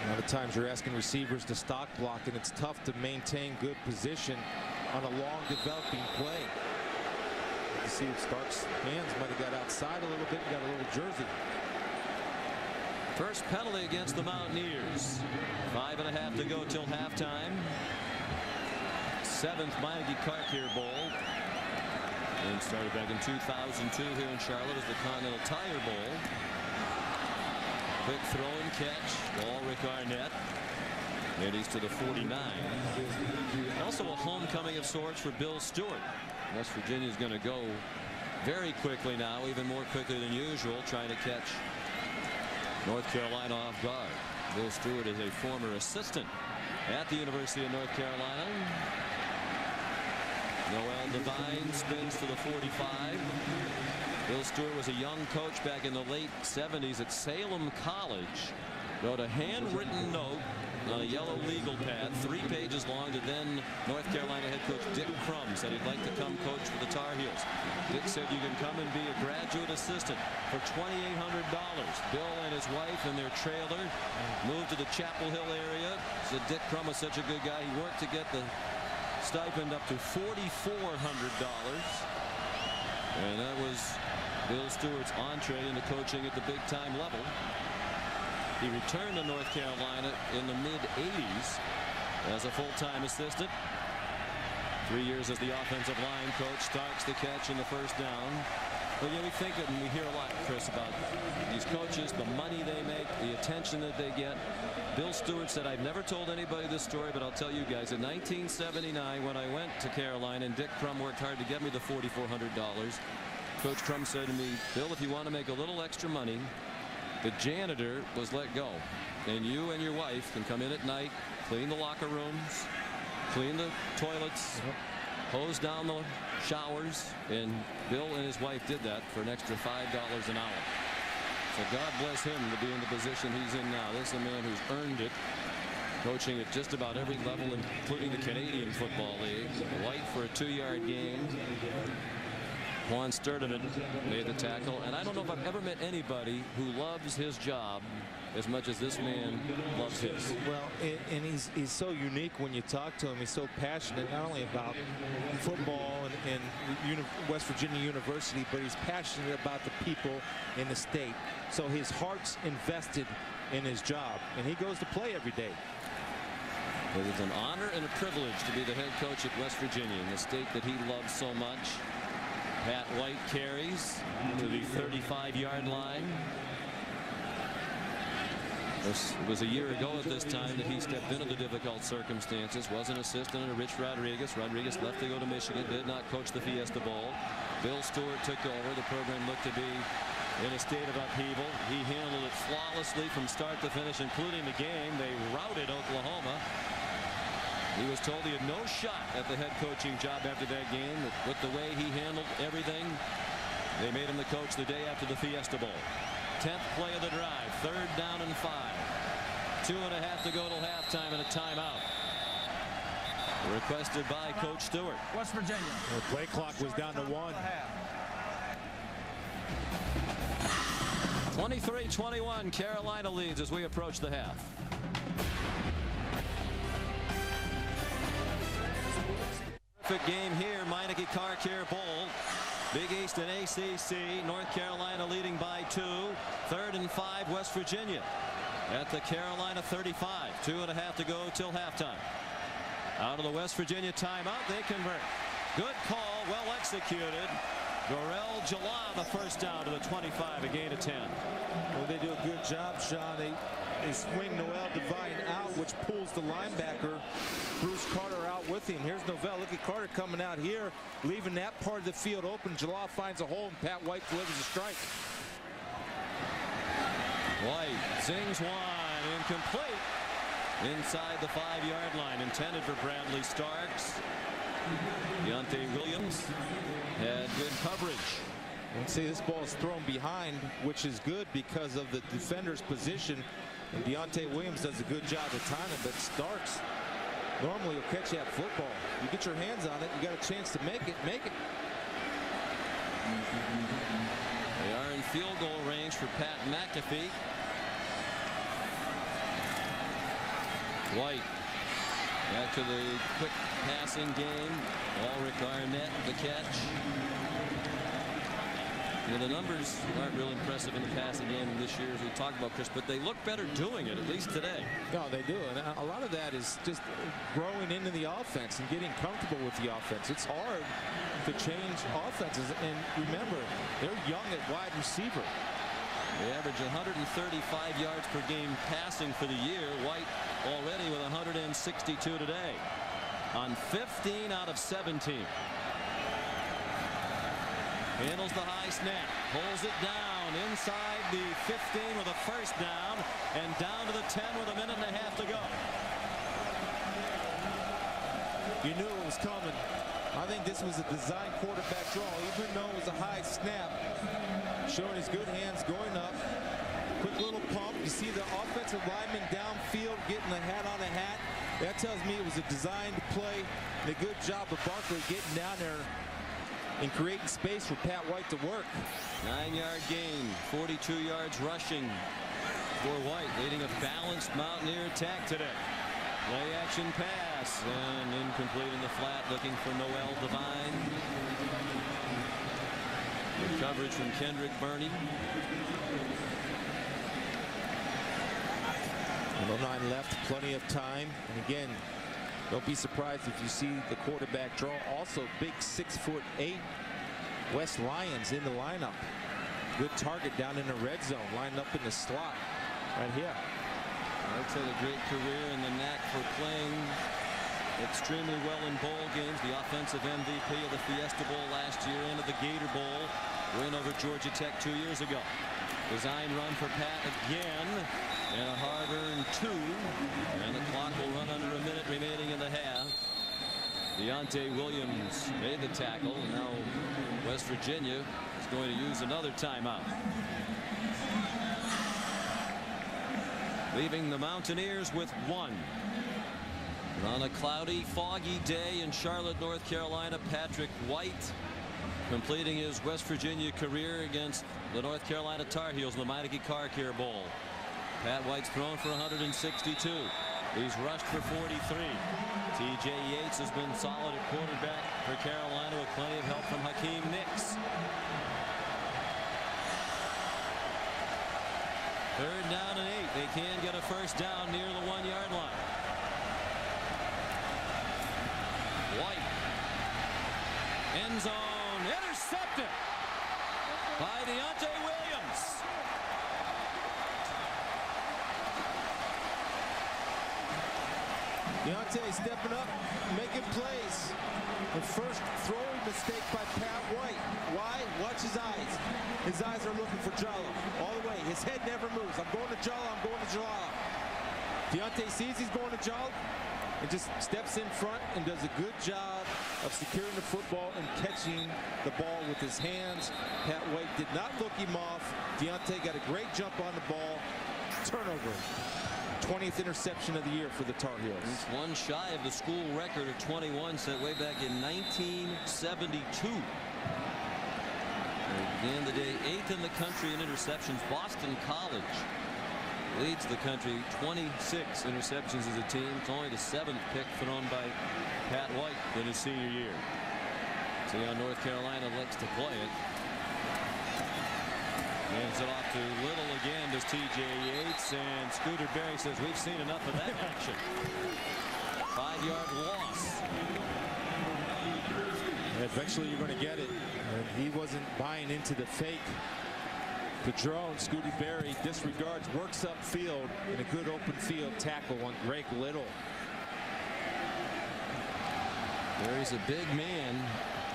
A lot of times you're asking receivers to stock block, and it's tough to maintain good position on a long developing play. You see Starks' hands might have got outside a little bit, got a little jersey. First penalty against the Mountaineers. 5.5 to go till halftime. 7th Meineke Car Care Bowl. And started back in 2002 here in Charlotte as the Continental Tire Bowl. Quick throw and catch. Ball Rick Arnett. And he's to the 49. Also a homecoming of sorts for Bill Stewart. West Virginia is going to go very quickly now, even more quickly than usual, trying to catch North Carolina off guard. Bill Stewart is a former assistant at the University of North Carolina. Noel Devine spins to the 45. Bill Stewart was a young coach back in the late 70s at Salem College. Wrote a handwritten note on a yellow legal pad, 3 pages long, to then North Carolina head coach Dick Crum. Said he'd like to come coach for the Tar Heels. Dick said you can come and be a graduate assistant for $2,800. Bill and his wife in their trailer moved to the Chapel Hill area. Said Dick Crum was such a good guy, he worked to get the stipend up to $4,400. And that was Bill Stewart's entree into coaching at the big time level. He returned to North Carolina in the mid-'80s as a full-time assistant. 3 years as the offensive line coach. Starks the catch in the first down. But yeah, we think it, and we hear a lot, Chris, about these coaches, the money they make, the attention that they get. Bill Stewart said, I've never told anybody this story, but I'll tell you guys. In 1979, when I went to Carolina and Dick Crum worked hard to get me the $4,400, Coach Crum said to me, Bill, if you want to make a little extra money, the janitor was let go, and you and your wife can come in at night, clean the locker rooms, clean the toilets, hose down the showers, and Bill and his wife did that for an extra $5 an hour. So God bless him to be in the position he's in now. This is a man who's earned it, coaching at just about every level, including the Canadian Football League. White for a 2-yard gain. Juan Sturdivant made the tackle, and I don't know if I've ever met anybody who loves his job as much as this man loves his. Well, and he's so unique when you talk to him. He's so passionate not only about football and West Virginia University, but he's passionate about the people in the state. So his heart's invested in his job, and he goes to play every day. It is an honor and a privilege to be the head coach at West Virginia, in the state that he loves so much. Pat White carries to the 35-yard line. It was a year ago at this time that he stepped into the difficult circumstances. Was an assistant under Rich Rodriguez. Rodriguez left to go to Michigan. Did not coach the Fiesta Bowl. Bill Stewart took over. The program looked to be in a state of upheaval. He handled it flawlessly from start to finish, including the game. They routed Oklahoma. He was told he had no shot at the head coaching job after that game. With the way he handled everything, they made him the coach the day after the Fiesta Bowl. 10th play of the drive. 3rd down and 5. 2.5 to go till halftime and a timeout. Requested by Coach Stewart. West Virginia. The play clock was down to 1. 23-21. Carolina leads as we approach the half. Terrific game here. Meineke Car Care Bowl. Big East and ACC. North Carolina leading by 2. 3rd and 5 West Virginia at the Carolina 35. 2.5 to go till halftime. Out of the West Virginia timeout, they convert. Good call, well executed. Gorell Jala the first down to the 25, a gain of 10. Well, they do a good job, Sean. They swing Noel Devine out, which pulls the linebacker Bruce Carter out with him. Here's Novell. Look at Carter coming out here, leaving that part of the field open. Jala finds a hole, and Pat White delivers a strike. White sings one, incomplete. Inside the 5-yard line, intended for Bradley Starks. Deontay Williams had good coverage. And see, this ball is thrown behind, which is good because of the defender's position. And Deontay Williams does a good job of timing, but Starks Normally you'll catch that football. You get your hands on it, you got a chance to make it. They are in field goal range for Pat McAfee. White back to the quick passing game. Ulrich Arnett the catch. Yeah, the numbers aren't real impressive in the passing game this year, as we talked about, Chris, but they look better doing it, at least today. No, they do, and a lot of that is just growing into the offense and getting comfortable with the offense. It's hard to change offenses, and remember, they're young at wide receiver. They average 135 yards per game passing for the year. White already with 162 today on 15 out of 17. Handles the high snap, pulls it down inside the 15 with a first down, and down to the 10 with a minute and a half to go. You knew it was coming. I think this was a design quarterback draw, even though it was a high snap. Showing his good hands, going up. Quick little pump. You see the offensive lineman downfield getting the hat on a hat. That tells me it was a designed play. And a good job of Barkley getting down there and creating space for Pat White to work. 9-yard gain, 42 yards rushing for White, leading a balanced Mountaineer attack today. Play action pass and incomplete in the flat, looking for Noel Devine. Good coverage from Kendrick Burney. 1:09 left, plenty of time. And again, don't be surprised if you see the quarterback draw. Also, big 6'8" West Lions in the lineup. Good target down in the red zone, lined up in the slot right here. White's had a great career in the knack for playing extremely well in bowl games. The offensive MVP of the Fiesta Bowl last year, and of the Gator Bowl win over Georgia Tech 2 years ago. Design run for Pat again, and a hard-earned 2, and the clock will run under a minute remaining in the half. Deontay Williams made the tackle. Now West Virginia is going to use another timeout, leaving the Mountaineers with 1. And on a cloudy, foggy day in Charlotte, North Carolina, Patrick White completing his West Virginia career against the North Carolina Tar Heels in the Meineke Car Care Bowl. Pat White's thrown for 162. He's rushed for 43. TJ Yates has been solid at quarterback for Carolina, with plenty of help from Hakeem Nicks. 3rd down and 8. They can get a first down near the 1-yard line. White, end zone, intercepted by Deontay Williams. Deontay stepping up, making plays. The first throwing mistake by Pat White. Why? Watch his eyes. His eyes are looking for Jala all the way. His head never moves. I'm going to Jala. I'm going to Jala. Deontay sees he's going to Jala and just steps in front and does a good job of securing the football and catching the ball with his hands. Pat White did not look him off. Deontay got a great jump on the ball. Turnover. 20th interception of the year for the Tar Heels. It's one shy of the school record of 21 set way back in 1972. At the end of the day, 8th in the country in interceptions. Boston College leads the country, 26 interceptions as a team. It's only the 7th pick thrown by Pat White in his senior year. See how North Carolina likes to play it. Hands it off to Little again, does TJ Yates, and Scooter Berry says we've seen enough of that action. 5-yard loss. Eventually you're going to get it. And he wasn't buying into the fake. The drone, Scooty Berry disregards, works upfield in a good open field tackle on Greg Little. Berry's a big man,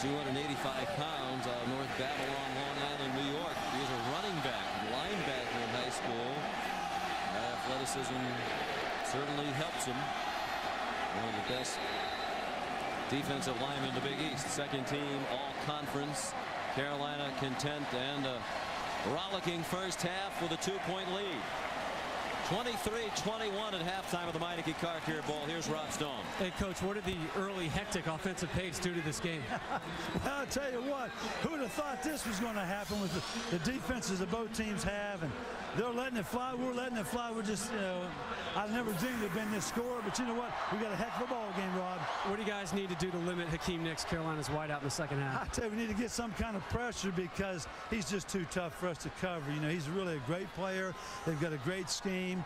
285 pounds, out of North Babylon, Long Island, New York. He was a running back, linebacker in high school. Athleticism certainly helps him. One of the best defensive linemen in the Big East. Second team all conference. Carolina content, and a rollicking first half with a 2-point lead. 23-21 at halftime of the Meineke Car Care Bowl. Here's Rob Stone. Hey, Coach, what did the early hectic offensive pace do to this game? Well, I'll tell you what, who would have thought this was going to happen with the defenses that both teams have, and they're letting it fly. We're letting it fly. We're just, I never dreamed it'd been this score, but you know what? We got a heck of a ball game, Rob. What do you guys need to do to limit Hakeem Nicks, Carolina's wideout, in the second half? I tell you, we need to get some kind of pressure because he's just too tough for us to cover. You know, he's really a great player. They've got a great scheme.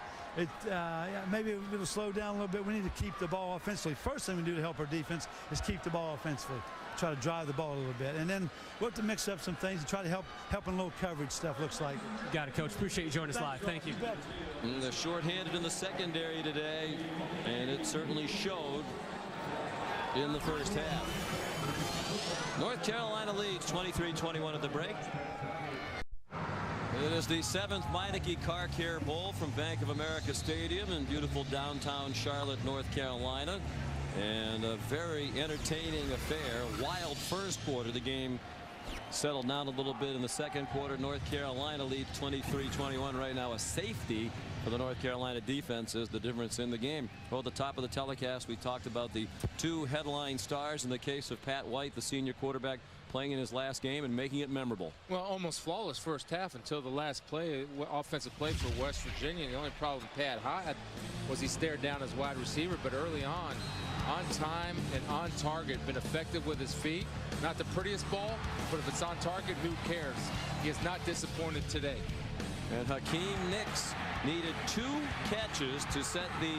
Maybe it'll slow down a little bit. We need to keep the ball offensively. First thing we do to help our defense is keep the ball offensively. Try to drive the ball a little bit. And then we'll have to mix up some things and try to help in low coverage stuff, looks like. Got it, Coach. Appreciate you joining us live. Thank you. They're shorthanded in the secondary today, and it certainly showed in the first half. North Carolina leads 23-21 at the break. It is the 7th Meineke Car Care Bowl from Bank of America Stadium in beautiful downtown Charlotte, North Carolina. And a very entertaining affair. Wild first quarter. The game settled down a little bit in the second quarter. North Carolina leads 23-21 right now. A safety for the North Carolina defense is the difference in the game. Well, at the top of the telecast, we talked about the two headline stars in the case of Pat White, the senior quarterback, playing in his last game and making it memorable. Well, almost flawless first half until the last play, offensive play for West Virginia. The only problem Pat had was he stared down his wide receiver, but early on time and on target, been effective with his feet. Not the prettiest ball, but if it's on target, who cares? He is not disappointed today. And Hakeem Nicks needed 2 catches to set the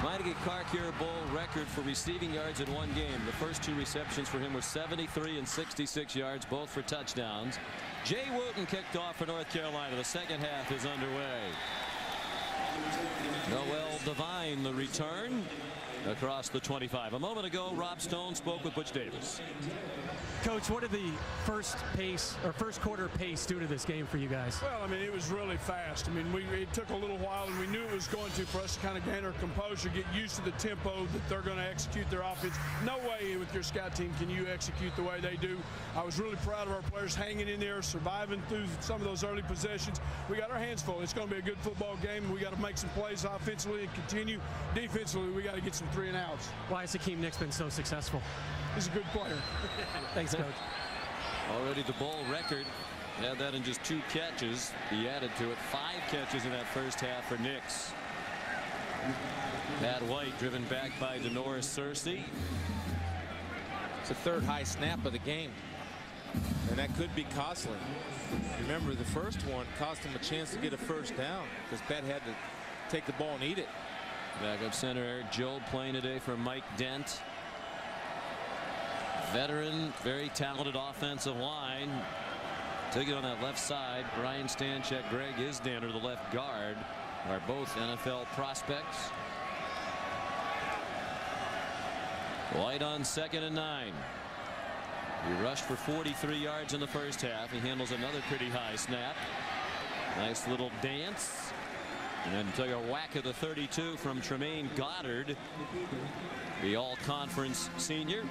Meineke Car Care Bowl record for receiving yards in one game. The first 2 receptions for him were 73 and 66 yards, both for touchdowns. Jay Wooten kicked off for North Carolina. The second half is underway. Noel Devine the return across the 25. A moment ago, Rob Stone spoke with Butch Davis. Coach, what did the first quarter pace do to this game for you guys? Well, I mean, it was really fast. I mean, it took a little while, and we knew it was going to for us to kind of gain our composure, get used to the tempo that they're going to execute their offense. No way with your scout team can you execute the way they do. I was really proud of our players hanging in there, surviving through some of those early possessions. We got our hands full. It's going to be a good football game, and we got to make some plays offensively and continue. Defensively, we got to get some 3 and outs. Why has Hakeem Nicks been so successful? He's a good player. Thanks, Coach. Already the bowl record. Had that in just 2 catches. He added to it 5 catches in that first half for Nicks. Pat White driven back by Denoris Searcy. It's the 3rd high snap of the game, and that could be costly. Remember, the first one cost him a chance to get a first down because Pat had to take the ball and eat it. Backup center Eric Jobe playing today for Mike Dent. Veteran, very talented offensive line. Took it on that left side. Brian Stanchek, Greg Isdander, the left guard, are both NFL prospects. White on 2nd and 9. He rushed for 43 yards in the first half. He handles another pretty high snap. Nice little dance. And then took a whack at the 32 from Tremaine Goddard, the all-conference senior.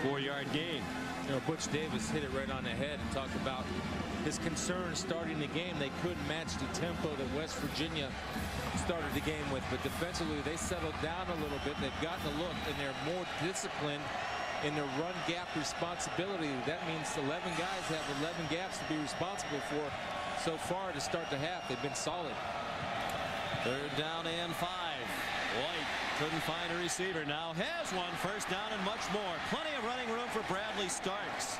4-yard gain. You know, Butch Davis hit it right on the head and talked about his concern starting the game. They couldn't match the tempo that West Virginia started the game with, but defensively they settled down a little bit. They've gotten a look, and they're more disciplined in their run gap responsibility. That means 11 guys have 11 gaps to be responsible for. So far to start the half, they've been solid. 3rd down and 5. White couldn't find a receiver. Now has one. 1st down and much more. Plenty of running room for Bradley Starks.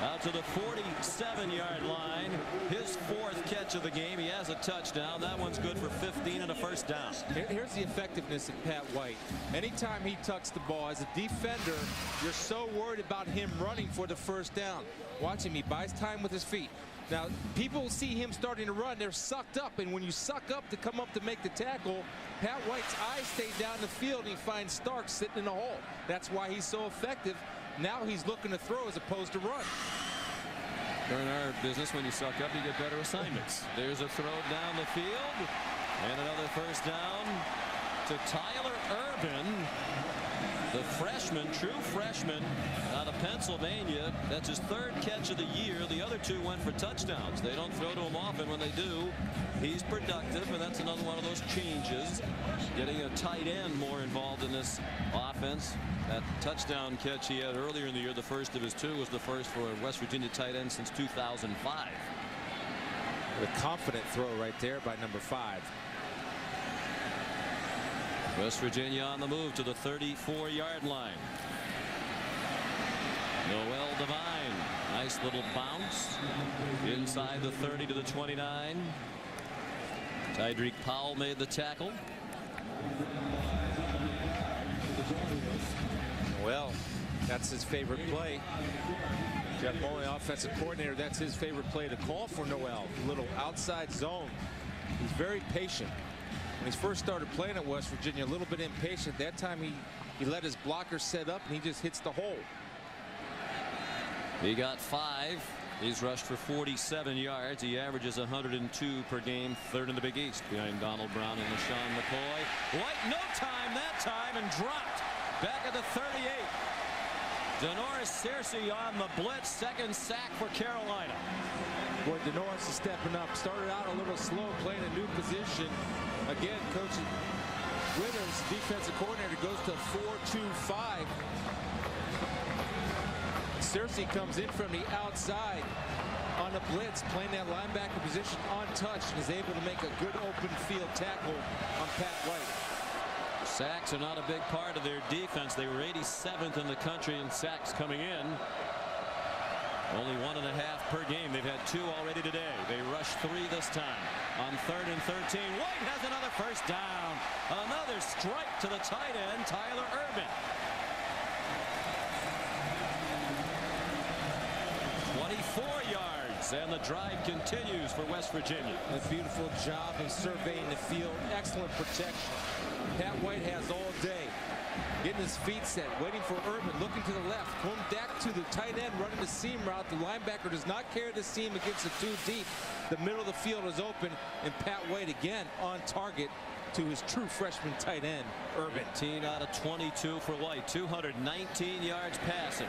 Out to the 47-yard line. His 4th catch of the game. He has a touchdown. That one's good for 15 and a 1st down. Here's the effectiveness of Pat White. Anytime he tucks the ball as a defender, you're so worried about him running for the 1st down. Watch him. He buys time with his feet. Now, people see him starting to run. They're sucked up, and when you suck up to come up to make the tackle, Pat White's eyes stay down the field, and he finds Starks sitting in a hole. That's why he's so effective. Now he's looking to throw as opposed to run. In our business, when you suck up, you get better assignments. There's a throw down the field, and another 1st down to Tyler Urban. The freshman, true freshman out of Pennsylvania. That's his 3rd catch of the year. The other 2 went for touchdowns. They don't throw to him often. When they do, he's productive, and that's another one of those changes. Getting a tight end more involved in this offense. That touchdown catch he had earlier in the year, the first of his 2, was the first for a West Virginia tight end since 2005. The confident throw right there by number 5. West Virginia on the move to the 34-yard line. Noel Devine, nice little bounce inside the 30 to the 29. Tydreek Powell made the tackle. Well, that's his favorite play. Jeff Mullen, offensive coordinator, that's his favorite play to call for Noel. A little outside zone. He's very patient. When he first started playing at West Virginia, a little bit impatient. That time he let his blocker set up and he just hits the hole. He got 5. He's rushed for 47 yards. He averages 102 per game. 3rd in the Big East behind Donald Brown and LaShawn McCoy. White, no time that time, and dropped back at the 38. Denoris Searcy on the blitz. 2nd sack for Carolina. Boy, Denoris is stepping up. Started out a little slow, playing a new position. Again, Coach Withers, defensive coordinator, goes to 4-2-5. Searcy comes in from the outside on a blitz, playing that linebacker position untouched, and is able to make a good open field tackle on Pat White. Sacks are not a big part of their defense. They were 87th in the country in sacks coming in. Only 1.5 per game. They've had 2 already today. They rushed 3 this time. On 3rd and 13, White has another first down. Another strike to the tight end, Tyler Urban. 24 yards, and the drive continues for West Virginia. A beautiful job of surveying the field. Excellent protection. Pat White has all day. Getting his feet set, waiting for Urban, looking to the left, going back to the tight end, running the seam route. The linebacker does not carry the seam against the 2 deep. The middle of the field is open, and Pat White again on target to his true freshman tight end, Urban. 18 out of 22 for White. 219 yards passing.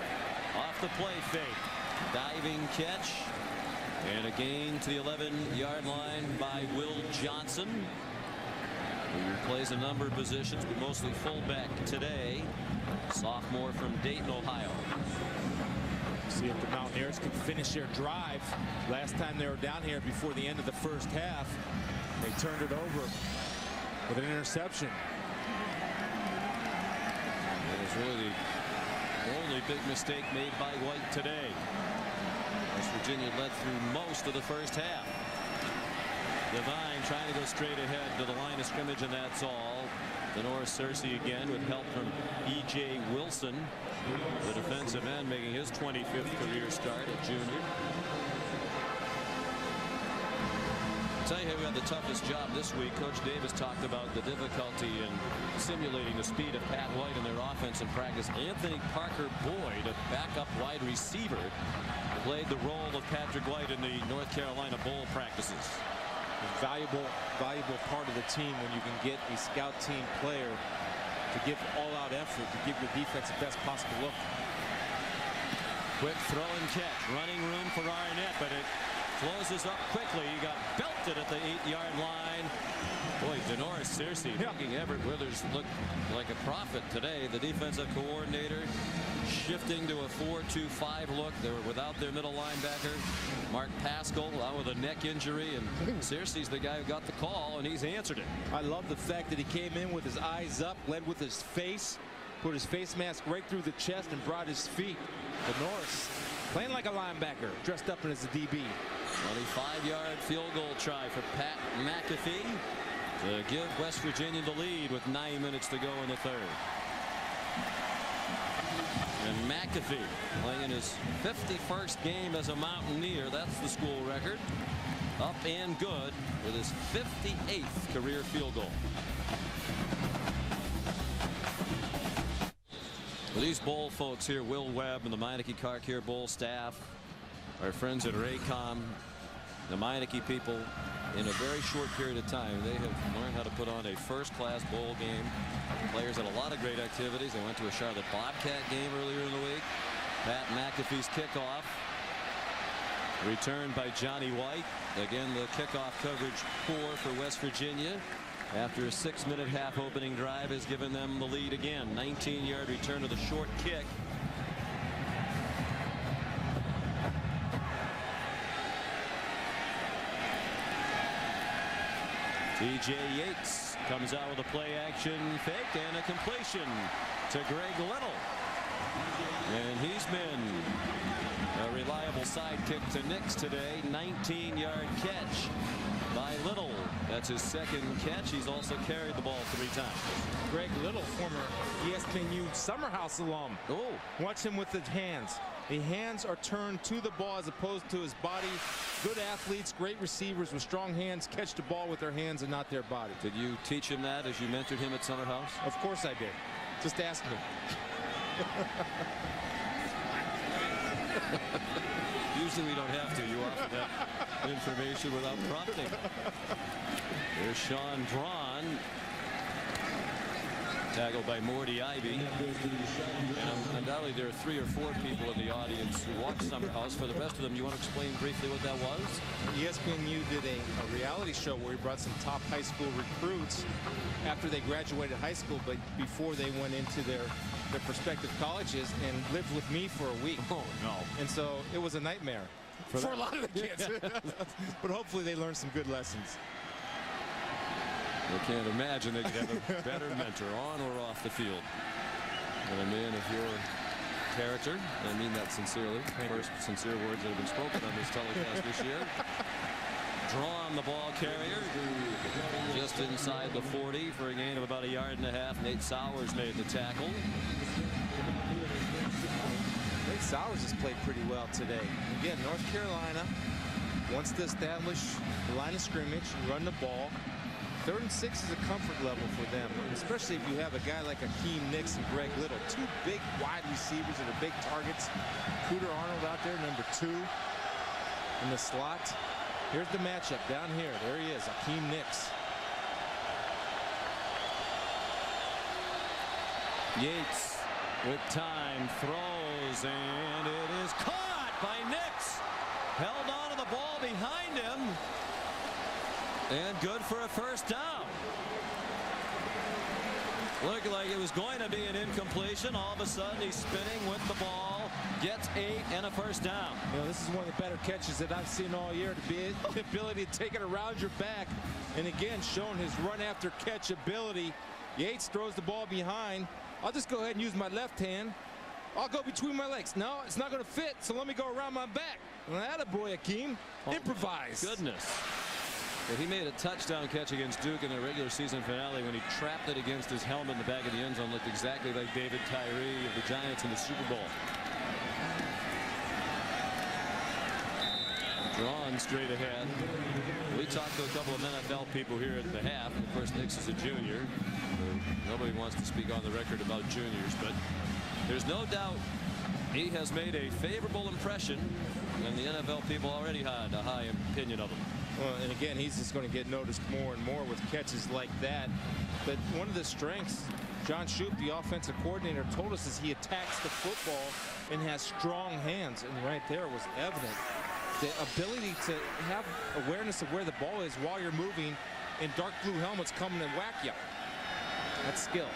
Off the play fake. Diving catch. And a gain to the 11-yard line by Will Johnson, who plays a number of positions, but mostly fullback today. Sophomore from Dayton, Ohio. See if the Mountaineers can finish their drive. Last time they were down here before the end of the first half, they turned it over with an interception. It was really the only big mistake made by White today. West Virginia led through most of the first half. Devine trying to go straight ahead to the line of scrimmage, and that's all. Denoris Searcy again with help from E.J. Wilson, the defensive end, making his 25th career start at junior. I'll tell you who had the toughest job this week. Coach Davis talked about the difficulty in simulating the speed of Pat White in their offense in practice. Anthony Parker Boyd, a backup wide receiver, played the role of Patrick White in the North Carolina Bowl practices. Valuable part of the team when you can get a scout team player to give all-out effort to give your defense the best possible look. Quick throw and catch, running room for Arnett, but it closes up quickly. He got belted at the 8-yard line. Boy, Denoris Searcy making Everett Withers look like a prophet today. The defensive coordinator shifting to a 4-2-5 look. They were without their middle linebacker, Mark Pascal, out with a neck injury, and Searcy's the guy who got the call, and he's answered it. I love the fact that he came in with his eyes up, led with his face, put his face mask right through the chest, and brought his feet. Denoris playing like a linebacker, dressed up as a DB. 25-yard field goal try for Pat McAfee to give West Virginia the lead with 9 minutes to go in the 3rd. And McAfee playing in his 51st game as a Mountaineer. That's the school record. Up and good with his 58th career field goal. Well, these bowl folks here, Will Webb and the Meineke Car Care Bowl staff, our friends at Raycom, The Meineke people, in a very short period of time, they have learned how to put on a first-class bowl game. Players had a lot of great activities. They went to a Charlotte Bobcat game earlier in the week. Pat McAfee's kickoff returned by Johnny White. Again, the kickoff coverage poor for West Virginia. After a 6-minute half opening drive has given them the lead again. 19-yard return to the short kick. TJ Yates comes out with a play action fake and a completion to Greg Little. And he's been a reliable sidekick to Nix today. 19-yard catch by Little. That's his second catch. He's also carried the ball 3 times. Greg Little, former ESPNU Summerhouse alum. Oh, Watch him with his hands. The hands are turned to the ball as opposed to his body. Good athletes, great receivers with strong hands catch the ball with their hands and not their body. did you teach him that as you mentored him at Summerhouse? Of course I did. Just ask me. Usually we don't have to. You offer that information without prompting. There's Sean Drawn. Tackled by Morty Ivy. And undoubtedly there are 3 or 4 people in the audience who watch Summerhouse. For the rest of them, you want to explain briefly what that was? ESPNU did a reality show where we brought some top high school recruits after they graduated high school, but before they went into their prospective colleges, and lived with me for a week. Oh, no. And so it was a nightmare for a lot of the kids. But hopefully they learned some good lessons. I can't imagine they could have a better mentor on or off the field than a man of your character. I mean that sincerely. First sincere words that have been spoken on this telecast this year. Drawn, the ball carrier, just inside the 40 for a gain of about 1.5 yards. Nate Sowers made the tackle. Nate Sowers has played pretty well today. Again, North Carolina wants to establish the line of scrimmage, run the ball. 3rd and 6 is a comfort level for them, especially if you have a guy like Akeem Nix and Greg Little, 2 big wide receivers that are big targets. Cooter Arnold out there, number 2 in the slot. Here's the matchup down here. There he is, Akeem Nix. Yates with time throws, and it is caught by Nix. Held on to the ball behind him. And good for a first down. Looked like it was going to be an incompletion. All of a sudden he's spinning with the ball. Gets 8 and a first down. You know, this is one of the better catches that I've seen all year. To be the ability to take it around your back. And again, showing his run after catch ability. Yates throws the ball behind. I'll just go ahead and use my left hand. I'll go between my legs. No, it's not going to fit. So let me go around my back. Well, attaboy, Akeem. Improvise. Goodness. But he made a touchdown catch against Duke in the regular season finale when he trapped it against his helmet in the back of the end zone. Looked exactly like David Tyree of the Giants in the Super Bowl. Drawn straight ahead. We talked to a couple of NFL people here at the half. And of course, Nix is a junior. Nobody wants to speak on the record about juniors, but there's no doubt he has made a favorable impression, and the NFL people already had a high opinion of him. Well, and again, he's just going to get noticed more and more with catches like that. But one of the strengths, John Shoup, the offensive coordinator, told us is he attacks the football and has strong hands. And right there was evident the ability to have awareness of where the ball is while you're moving, and dark blue helmets coming to whack you. That's skill.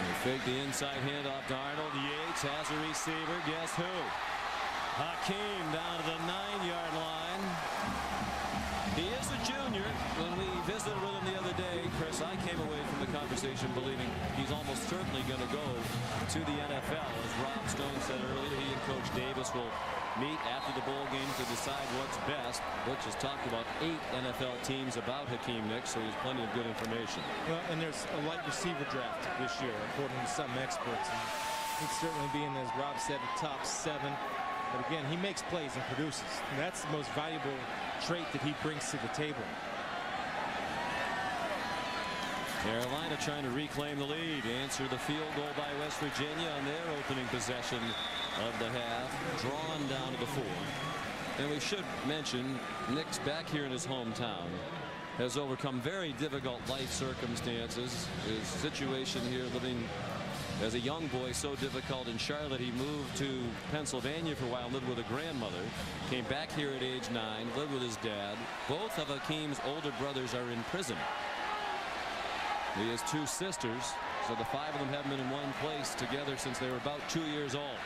They fake the inside handoff to Arnold. Yates has a receiver. Guess who? Hakeem down to the 9-yard line. He is a junior. When we visited with him the other day, Chris, I came away from the conversation believing he's almost certainly going to go to the NFL. As Rob Stone said earlier, he and Coach Davis will meet after the bowl game to decide what's best. Butch has talked about 8 NFL teams about Hakeem Nix, so there's plenty of good information. Well, and there's a light receiver draft this year, according to some experts. And he'd certainly be in, as Rob said, the top 7. But again, he makes plays and produces. And that's the most valuable trait that he brings to the table. Carolina trying to reclaim the lead. Answer the field goal by West Virginia on their opening possession of the half. Drawn down to the 4. And we should mention Nick's back here in his hometown. Has overcome very difficult life circumstances. His situation here, living as a young boy, so difficult in Charlotte, he moved to Pennsylvania for a while, lived with a grandmother, came back here at age 9, lived with his dad. Both of Hakeem's older brothers are in prison. He has 2 sisters, so the 5 of them haven't been in one place together since they were about 2 years old.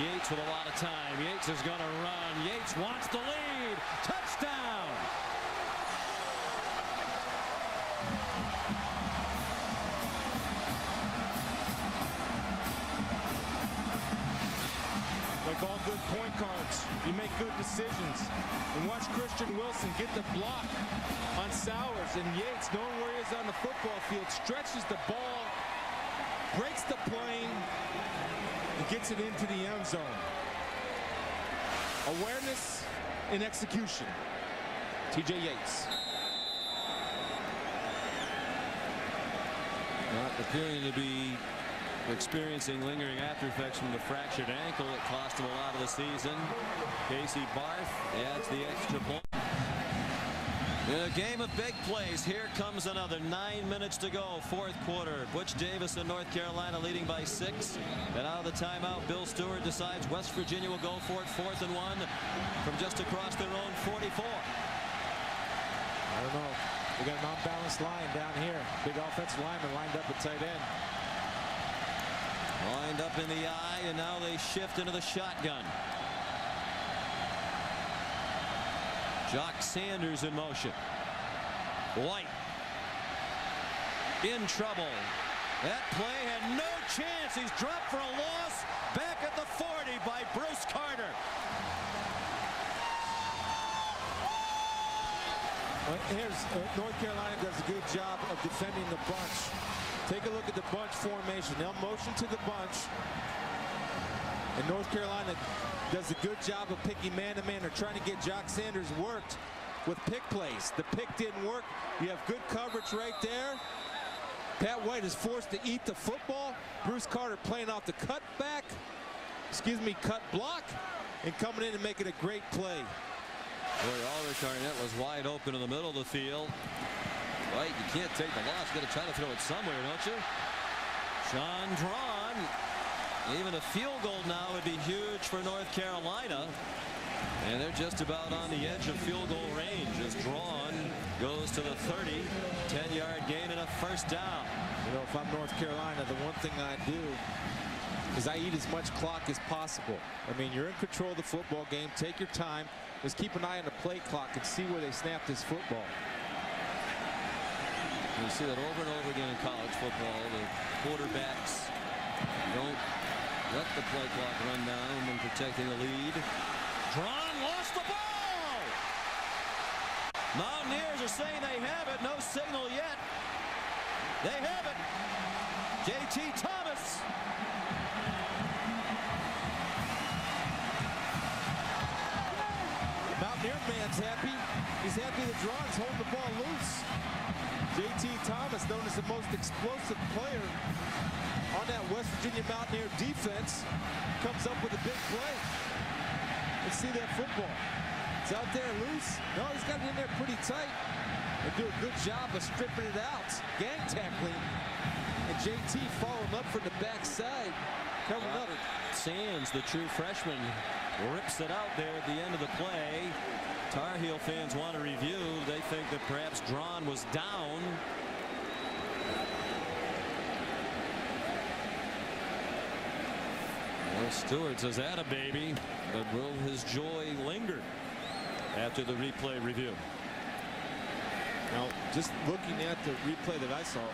Yates with a lot of time. Yates is going to run. Yates wants the lead. Touchdown! Like all good point guards, you make good decisions. And watch Christian Wilson get the block on Sowers, and Yates, knowing where he is on the football field, stretches the ball, breaks the plane, and gets it into the end zone. Awareness and execution. TJ Yates. Not appearing to be experiencing lingering after effects from the fractured ankle that cost him a lot of the season. Casey Barth adds the extra point. In a game of big plays, here comes another. 9 minutes to go, 4th quarter. Butch Davis in North Carolina leading by 6. And out of the timeout, Bill Stewart decides West Virginia will go for it, 4th and 1 from just across their own 44. I don't know. We got an unbalanced line down here. Big offensive lineman lined up at tight end. Lined up in the eye, and now they shift into the shotgun. Jock Sanders in motion. White in trouble. That play had no chance. He's dropped for a loss. Back at the 40 by Bruce Carter. North Carolina does a good job of defending the bunch. Take a look at the bunch formation. They'll motion to the bunch. And North Carolina does a good job of picking man-to-man. They're trying to get Jock Sanders worked with pick plays. The pick didn't work. You have good coverage right there. Pat White is forced to eat the football. Bruce Carter playing off the cut block, and coming in and making a great play. Boy, Ulrich Arnett was wide open in the middle of the field. Right, you can't take the loss. Got to try to throw it somewhere, don't you? Sean Drawn. Even a field goal now would be huge for North Carolina. And they're just about on the edge of field goal range as Drawn goes to the 30. 10-yard gain and a first down. You know, if I'm North Carolina, the one thing I do is I eat as much clock as possible. I mean, you're in control of the football game. Take your time. Just keep an eye on the play clock and see where they snap this football. You see that over and over again in college football. The quarterbacks don't let the play clock run down when protecting the lead. Drawn lost the ball. Mountaineers are saying they have it. No signal yet. They have it. J.T. Thomas. Mountaineer man's happy. He's happy that Drawn's holding the ball loose. J.T. Thomas, known as the most explosive player on that West Virginia Mountaineer defense, comes up with a big play. Let's see that football. It's out there loose. No, he's got it in there pretty tight. They do a good job of stripping it out. Gang tackling. And J.T. following up from the backside. Coming up. Sands, the true freshman, rips it out there at the end of the play. Tar Heel fans want to review. They think that perhaps Drawn was down. Well, Stewart says, "Atta baby," but will his joy linger after the replay review? Now, just looking at the replay that I saw,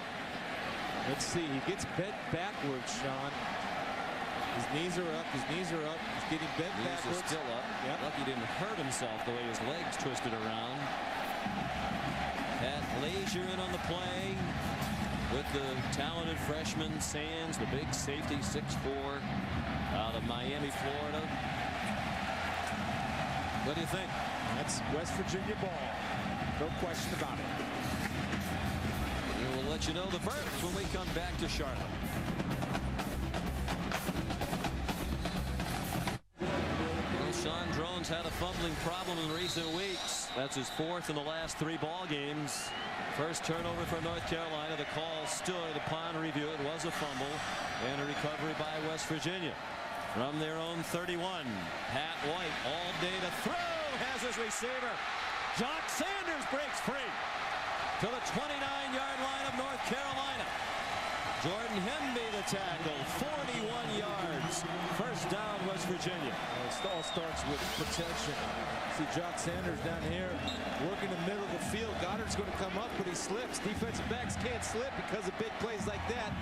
let's see. He gets bent backwards, Sean. His knees are up. His knees are up. He's getting bent backwards. Knees are still up. Yep. Lucky he didn't hurt himself the way his legs twisted around. Pat Lazier in on the play with the talented freshman Sands, the big safety, 6'4", out of Miami, Florida. What do you think? That's West Virginia ball. No question about it. We will let you know the verdict when we come back to Charlotte. Sean Jones had a fumbling problem in recent weeks. That's his 4th in the last 3 ball games. First turnover for North Carolina. The call stood upon review. It was a fumble and a recovery by West Virginia. From their own 31, Pat White all day to throw. Has his receiver. Jock Sanders breaks free to the 29-yard line of North Carolina. Jordan Hemby the tackle, 41 yards. First down, West Virginia. It all starts with protection. See Jock Sanders down here working the middle of the field. Goddard's going to come up, but he slips. Defensive backs can't slip because of big plays like that.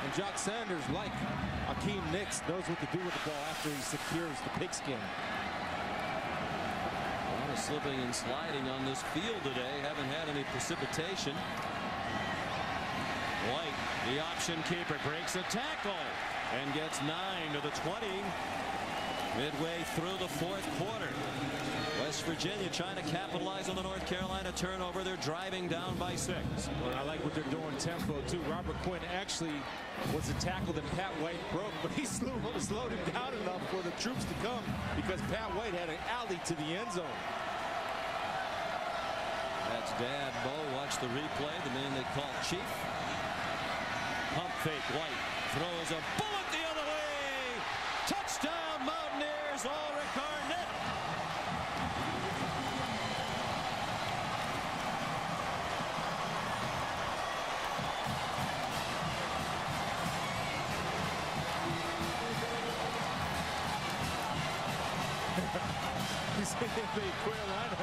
And Jock Sanders, like Akeem Nicks, knows what to do with the ball after he secures the pigskin. A lot of slipping and sliding on this field today. Haven't had any precipitation. White, the option keeper, breaks a tackle and gets 9 to the 20. Midway through the 4th quarter. West Virginia trying to capitalize on the North Carolina turnover. They're driving down by 6. Well, I like what they're doing tempo too. Robert Quinn actually was a tackle that Pat White broke, but he slowed him down enough for the troops to come because Pat White had an alley to the end zone. That's Dad Bo. Watch the replay. The man they call Chief. Pump fake. White throws a bullet the other way. Touchdown Mountaineers. Ulrich Arnett. You see the Carolina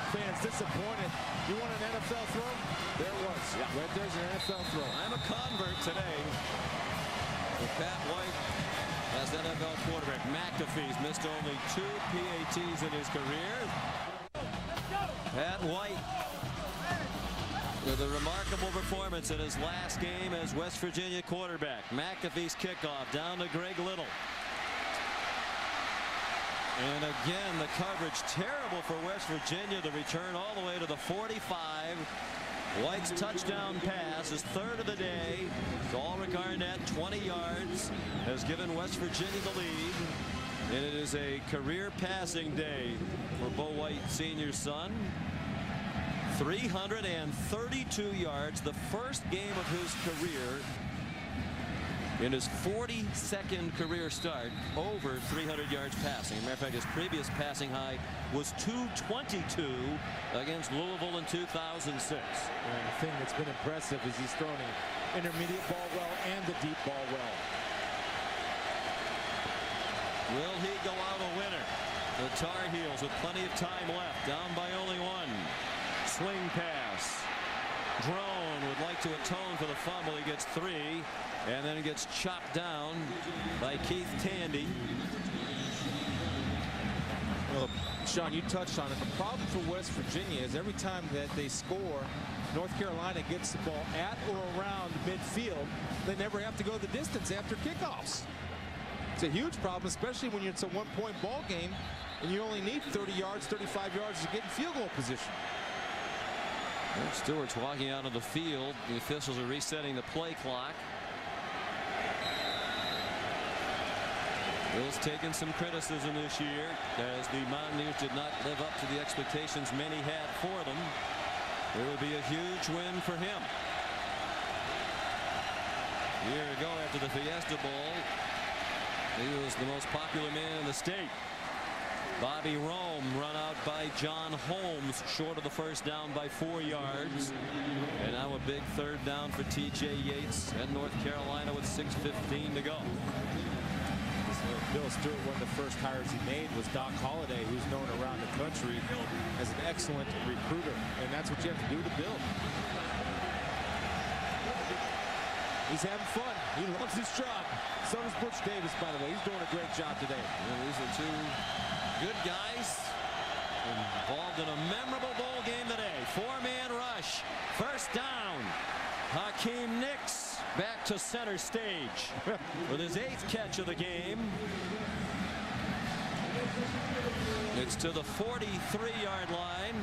fans disappointed. You want an NFL throw? There it was. Yeah. Right there's an NFL throw. I'm a convert today. With Pat White as NFL quarterback. McAfee's missed only 2 PATs in his career. Pat White with a remarkable performance in his last game as West Virginia quarterback. McAfee's kickoff down to Greg Little. And again, the coverage terrible for West Virginia. The return all the way to the 45. White's touchdown pass, his 3rd of the day. Ulrich Arnett, 20 yards, has given West Virginia the lead. And it is a career passing day for Bo White, senior son. 332 yards, the first game of his career. In his 42nd career start, over 300 yards passing. As a matter of fact, his previous passing high was 222 against Louisville in 2006. And the thing that's been impressive is he's thrown the intermediate ball well and the deep ball well. Will he go out a winner? The Tar Heels with plenty of time left, down by only 1. Swing pass. Drone would like to atone for the fumble. He gets 3. And then it gets chopped down by Keith Tandy. Well, Sean, you touched on it. The problem for West Virginia is every time that they score, North Carolina gets the ball at or around midfield. They never have to go the distance after kickoffs. It's a huge problem, especially when it's a 1-point ball game and you only need 30 yards, 35 yards to get in field goal position. Well, Stewart's walking out of the field. The officials are resetting the play clock. Bill's taken some criticism this year as the Mountaineers did not live up to the expectations many had for them. It would be a huge win for him. A year ago after the Fiesta Bowl, he was the most popular man in the state. Bobby Rome run out by John Holmes short of the first down by 4 yards. And now a big 3rd down for TJ Yates and North Carolina with 6:15 to go. Bill Stewart, one of the first hires he made was Doc Holliday, who's known around the country as an excellent recruiter. And that's what you have to do to build. He's having fun. He loves his job. So does Butch Davis, by the way. He's doing a great job today. Yeah, these are 2 good guys involved in a memorable bowl game today. 4-man rush. First down. Hakeem Nicks back to center stage with his 8th catch of the game. It's to the 43-yard line.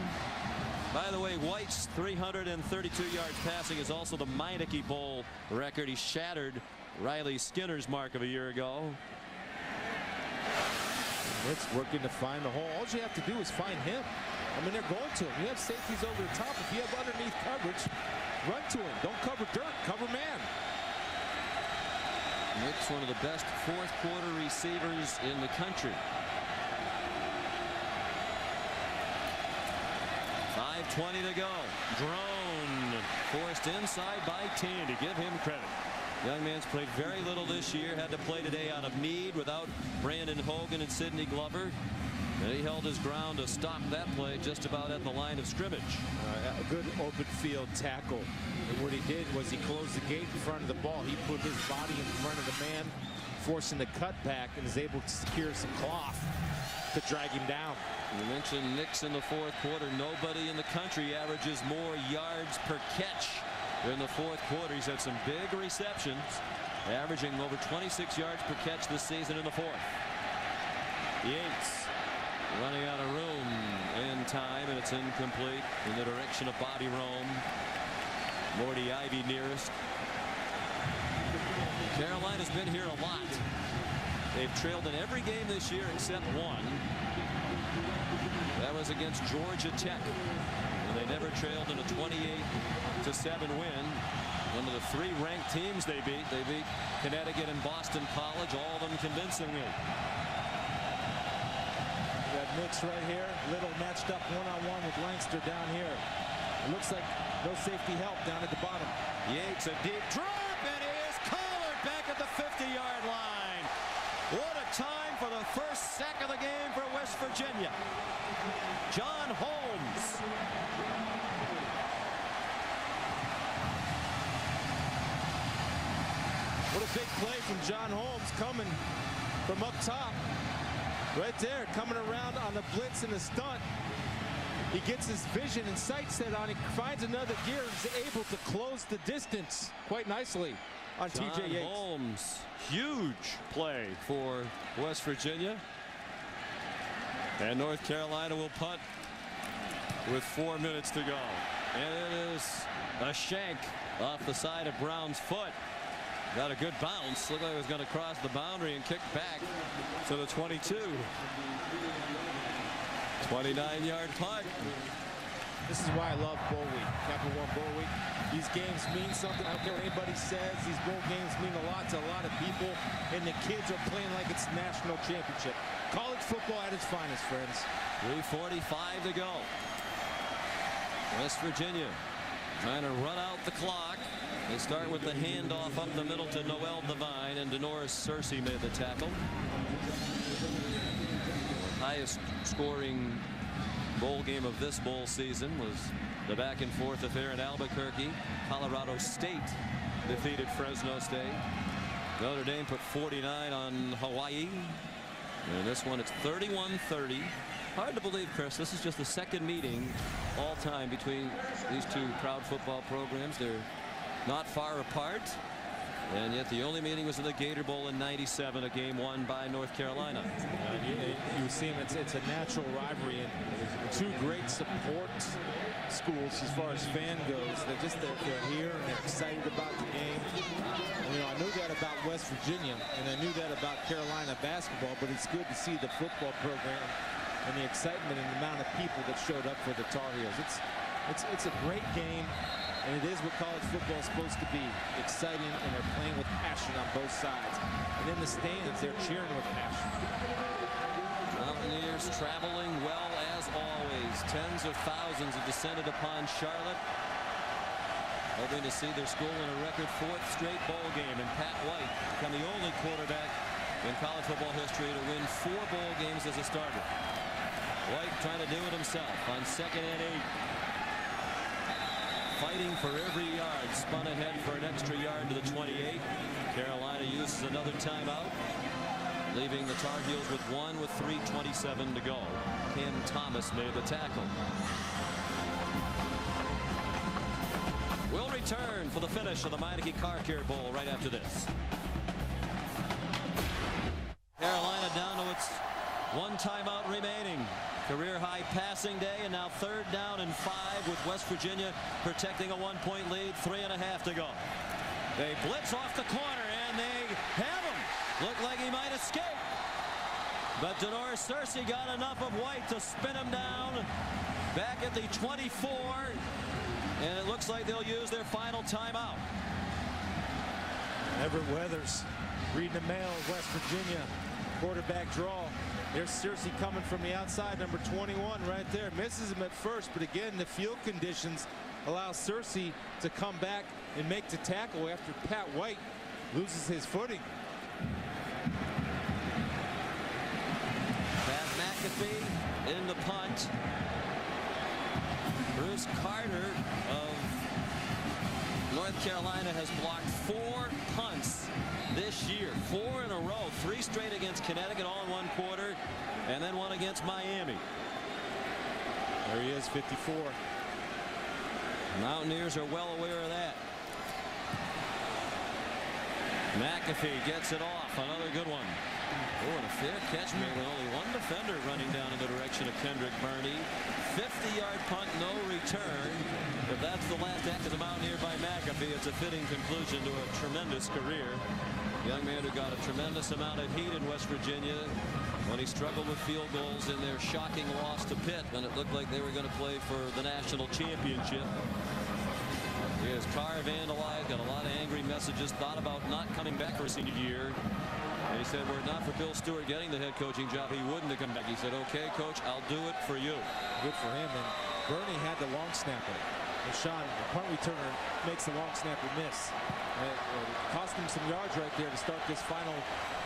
By the way, White's 332 yards passing is also the Meineke Bowl record. He shattered Riley Skinner's mark of a year ago. It's working to find the hole. All you have to do is find him. I mean, they're going to him. You have safeties over the top. If you have underneath coverage, run to him. Don't cover dirt. Cover man. Nick's one of the best fourth quarter receivers in the country. 5:20 to go. Drone forced inside by Tandy. Give him credit. Young man's played very little this year. Had to play today out of need without Brandon Hogan and Sidney Glover. And he held his ground to stop that play just about at the line of scrimmage. A good open field tackle. And what he did was he closed the gate in front of the ball. He put his body in front of the man, forcing the cutback, and is able to secure some cloth to drag him down. You mentioned Nick's in the fourth quarter. Nobody in the country averages more yards per catch in the fourth quarter. He's had some big receptions, averaging over 26 yards per catch this season in the fourth. Yates running out of room in time, and it's incomplete in the direction of Bobby Rome. Morty Ivy nearest. Carolina's been here a lot. They've trailed in every game this year except one. That was against Georgia Tech. And they never trailed in a 28-7 win. One of the three ranked teams they beat. They beat Connecticut and Boston College, all of them convincingly. Mix right here. Little matched up one-on-one with Lancaster down here. It looks like no safety help down at the bottom. Yates, a deep drop, and he is collared back at the 50-yard line. What a time for the first sack of the game for West Virginia. John Holmes. What a big play from John Holmes coming from up top. Right there, coming around on the blitz and the stunt. He gets his vision and sight set on. He finds another gear and is able to close the distance quite nicely on TJ Yates. Holmes, huge play for West Virginia. And North Carolina will punt with 4 minutes to go. And it is a shank off the side of Brown's foot. Got a good bounce. Looked like it was going to cross the boundary and kick back to the 22. 29-yard punt. This is why I love Bowl Week, Capital One Bowl Week. These games mean something. I don't care what anybody says. These bowl games mean a lot to a lot of people, and the kids are playing like it's national championship. College football at its finest, friends. 3:45 to go. West Virginia trying to run out the clock. They start with the handoff up the middle to Noel Devine, and Denoris Searcy made the tackle. Highest scoring bowl game of this bowl season was the back and forth affair in Albuquerque. Colorado State defeated Fresno State. Notre Dame put 49 on Hawaii. And this one, it's 31-30. Hard to believe, Chris, this is just the second meeting all time between these two proud football programs. They're not far apart, and yet the only meeting was in the Gator Bowl in '97, a game won by North Carolina. You see them, it's a natural rivalry, and two great support schools as far as fan goes. They're here and they're excited about the game. And, you know, I knew that about West Virginia, and I knew that about Carolina basketball, but it's good to see the football program and the excitement and the amount of people that showed up for the Tar Heels. It's a great game. And it is what college football is supposed to be. Exciting, and they're playing with passion on both sides. And in the stands, they're cheering with passion. Mountaineers traveling well as always. Tens of thousands have descended upon Charlotte, hoping to see their school in a record fourth straight bowl game. And Pat White become the only quarterback in college football history to win 4 bowl games as a starter. White trying to do it himself on 2nd and 8. Fighting for every yard, spun ahead for an extra yard to the 28. Carolina uses another timeout, leaving the Tar Heels with 1 with 3:27 to go. Ken Thomas made the tackle. We'll return for the finish of the Meineke Car Care Bowl right after this. Carolina down to its 1 timeout remaining. Career high passing day, and now 3rd down and 5 with West Virginia protecting a 1-point lead. 3.5 to go. They blitz off the corner, and they have him. Looked like he might escape. But Denora Searcy got enough of White to spin him down back at the 24. And it looks like they'll use their final timeout. Everett Weathers reading the mail of West Virginia. Quarterback draw. There's Searcy coming from the outside, number 21 right there. Misses him at first, but again, the field conditions allow Searcy to come back and make the tackle after Pat White loses his footing. Pat McAfee in the punt. Bruce Carter of North Carolina has blocked 4 punts this year. 4 in a row. 3 straight against Connecticut, all in 1 quarter, and then 1 against Miami. There he is, 54. Mountaineers are well aware of that. McAfee gets it off. Another good one. Oh, and a fair catch made with only 1 defender running down in the direction of Kendrick Burney. 50-yard punt, no return. If that's the last act of the Mountaineer by McAfee, it's a fitting conclusion to a tremendous career. Young man who got a tremendous amount of heat in West Virginia when he struggled with field goals in their shocking loss to Pitt when it looked like they were going to play for the national championship. He has car vandalized, got a lot of angry messages, thought about not coming back for a senior year. And he said, were it not for Bill Stewart getting the head coaching job, he wouldn't have come back. He said, okay, coach, I'll do it for you. Good for him. And Burney had the long snapper. And Sean, the punt returner, makes the long snapper miss. It cost him some yards right there to start this final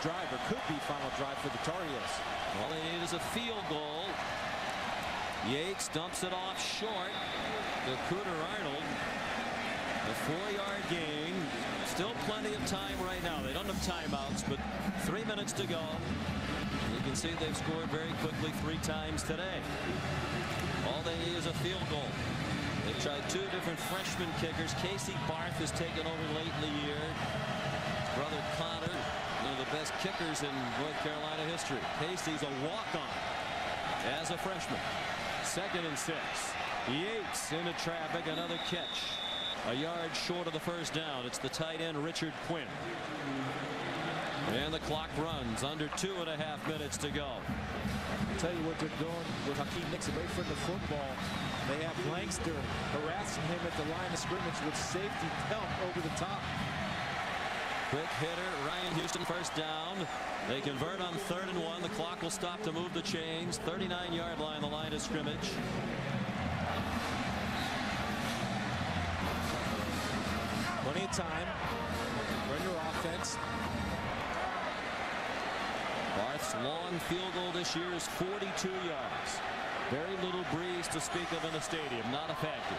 drive, or could be final drive for the Tar Heels. All they need is a field goal. Yates dumps it off short to Cooter Arnold. A 4-yard gain. Still plenty of time right now. They don't have timeouts, but 3 minutes to go. You can see they've scored very quickly 3 times today. All they need is a field goal. They've tried 2 different freshman kickers. Casey Barth has taken over late in the year. His brother Connor, one of the best kickers in North Carolina history. Casey's a walk-on as a freshman. 2nd and 6. Yates into traffic. Another catch. A yard short of the first down. It's the tight end Richard Quinn. And the clock runs. Under 2.5 minutes to go. I'll tell you what they're doing with Hakeem Nicks away from the football. They have Langston harassing him at the line of scrimmage with safety help over the top. Quick hitter Ryan Houston, first down. They convert on 3rd and 1. The clock will stop to move the chains. 39-yard line, the line of scrimmage. Plenty of time. Run your offense. Barth's long field goal this year is 42 yards. Very little breeze to speak of in the stadium. Not effective.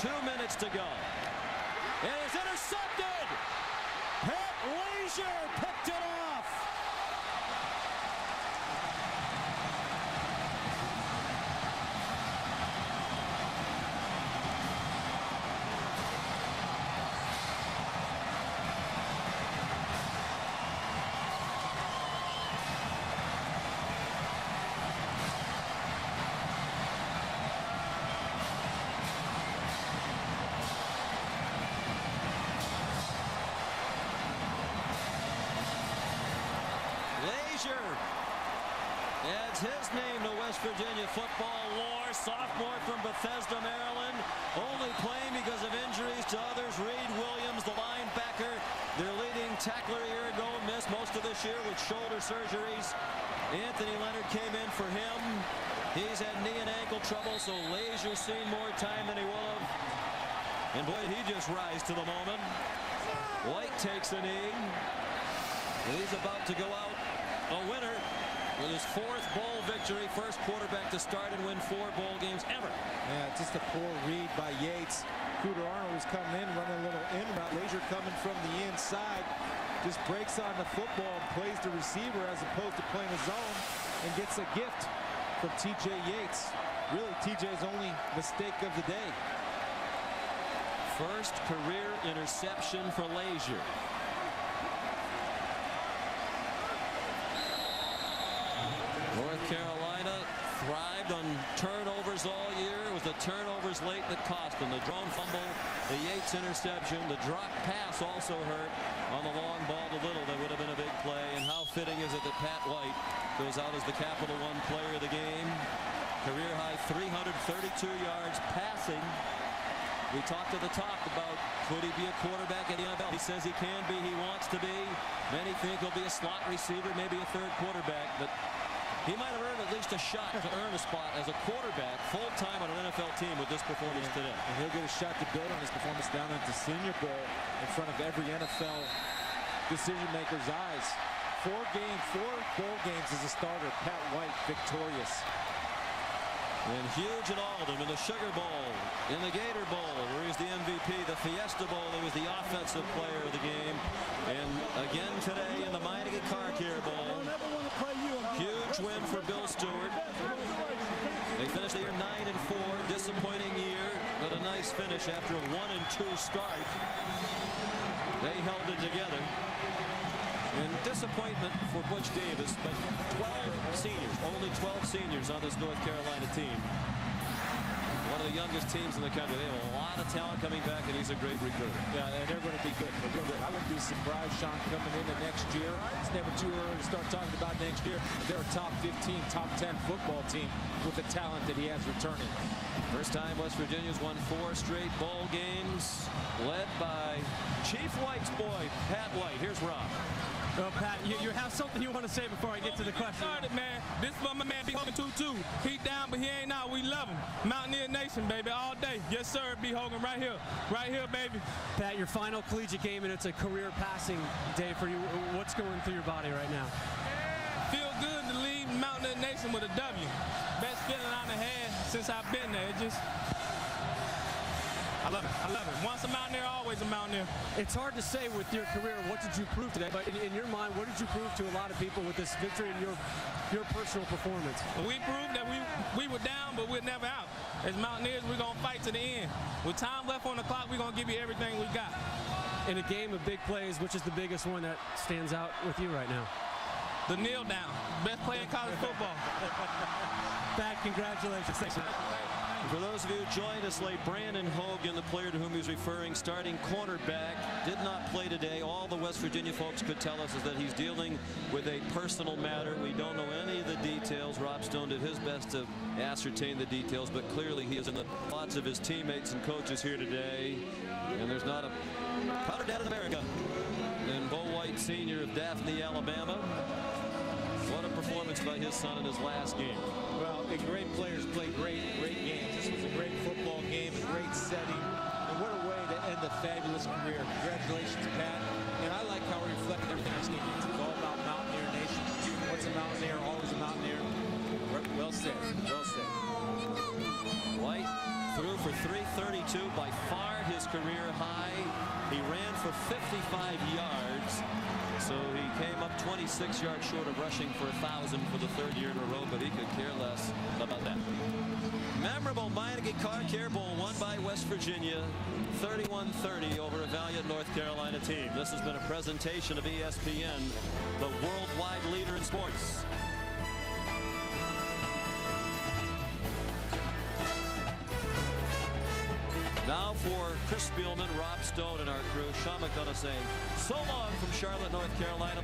2 minutes to go. And it's intercepted. Pat Leisure picked it off. Adds his name to West Virginia football lore. Sophomore from Bethesda, Maryland. Only playing because of injuries to others. Reed Williams, the linebacker, their leading tackler a year ago, missed most of this year with shoulder surgeries. Anthony Leonard came in for him. He's had knee and ankle trouble, so Lazier's seen more time than he will have. And boy, he just rise to the moment. White takes a knee. And he's about to go out a winner with his 4th bowl victory. First quarterback to start and win 4 bowl games ever. Yeah, just a poor read by Yates. Cooter Arnold was coming in, running a little in route. Lazier coming from the inside. Just breaks on the football and plays the receiver as opposed to playing his own, and gets a gift from TJ Yates. Really, TJ's only mistake of the day. First career interception for Lazier. North Carolina thrived on turnovers all year. It was the turnovers late that cost them. The drone fumble, the Yates interception, the drop pass also hurt on the long ball to Little. That would have been a big play. And how fitting is it that Pat White goes out as the Capital One player of the game. Career high 332 yards passing. We talked at the top about could he be a quarterback in the NFL. He says he can be, he wants to be. Many think he'll be a slot receiver, maybe a third quarterback, but he might have earned at least a shot to earn a spot as a quarterback full-time on an NFL team with this performance today. And he'll get a shot to build on his performance down at the Senior Bowl in front of every NFL decision-maker's eyes. 4 bowl games as a starter. Pat White victorious. And huge at Alden, in the Sugar Bowl, in the Gator Bowl, where he's the MVP, the Fiesta Bowl, he was the offensive player of the game, and again today in the Meineke Car Care Bowl. Huge win for Bill Stewart. They finished the year 9-4, disappointing year, but a nice finish after a 1-2 start. They held it together. And disappointment for Butch Davis, but 12 seniors, only 12 seniors on this North Carolina team. One of the youngest teams in the country. They have a lot of talent coming back, and he's a great recruiter. Yeah, and they're going to be good. I wouldn't be surprised, Sean, coming into next year. It's never too early to start talking about next year. They're a top 15, top 10 football team with the talent that he has returning. First time West Virginia's won 4 straight bowl games, led by Chief White's boy, Pat White. Here's Rob. Well, Pat, you have something you want to say before I get to the question. Started, man. This is what my man B. Hogan 2-2. He down, but he ain't out. We love him. Mountaineer Nation, baby, all day. Yes, sir, B. Hogan, right here. Right here, baby. Pat, your final collegiate game, and it's a career passing day for you. What's going through your body right now? Feel good to lead Mountaineer Nation with a W. Best feeling I've had since I've been there. It just... I love it. I love it. Once a Mountaineer, always a Mountaineer. It's hard to say with your career, what did you prove today? But in your mind, what did you prove to a lot of people with this victory and your personal performance? We proved that we were down, but we're never out. As Mountaineers, we're going to fight to the end. With time left on the clock, we're going to give you everything we got. In a game of big plays, which is the biggest one that stands out with you right now? The kneel down. Best play in college football. Pat, congratulations. Thanks. For those of you who joined us late, Brandon Hogan, the player to whom he's referring, starting cornerback, did not play today. All the West Virginia folks could tell us is that he's dealing with a personal matter. We don't know any of the details. Rob Stone did his best to ascertain the details, but clearly he is in the thoughts of his teammates and coaches here today. And there's not a prouder dad in America than Bo White, senior of Daphne, Alabama. What a performance by his son in his last game. Well, great players play great games. This was a great football game, a great setting, and what a way to end a fabulous career. Congratulations, Pat. And I like how he reflected everything on his team. It's all about Mountaineer Nation. What's a Mountaineer? Always a Mountaineer. Well said. Well said. White threw for 332, by far his career high. He ran for 55 yards. So he came up 26 yards short of rushing for 1,000 for the 3rd year in a row, but he could care less about that. Memorable Meineke Car Care Bowl won by West Virginia, 31-30 over a valiant North Carolina team. This has been a presentation of ESPN, the worldwide leader in sports. Now for Chris Spielman, Rob Stone, and our crew, Sean McDonough saying so long from Charlotte, North Carolina.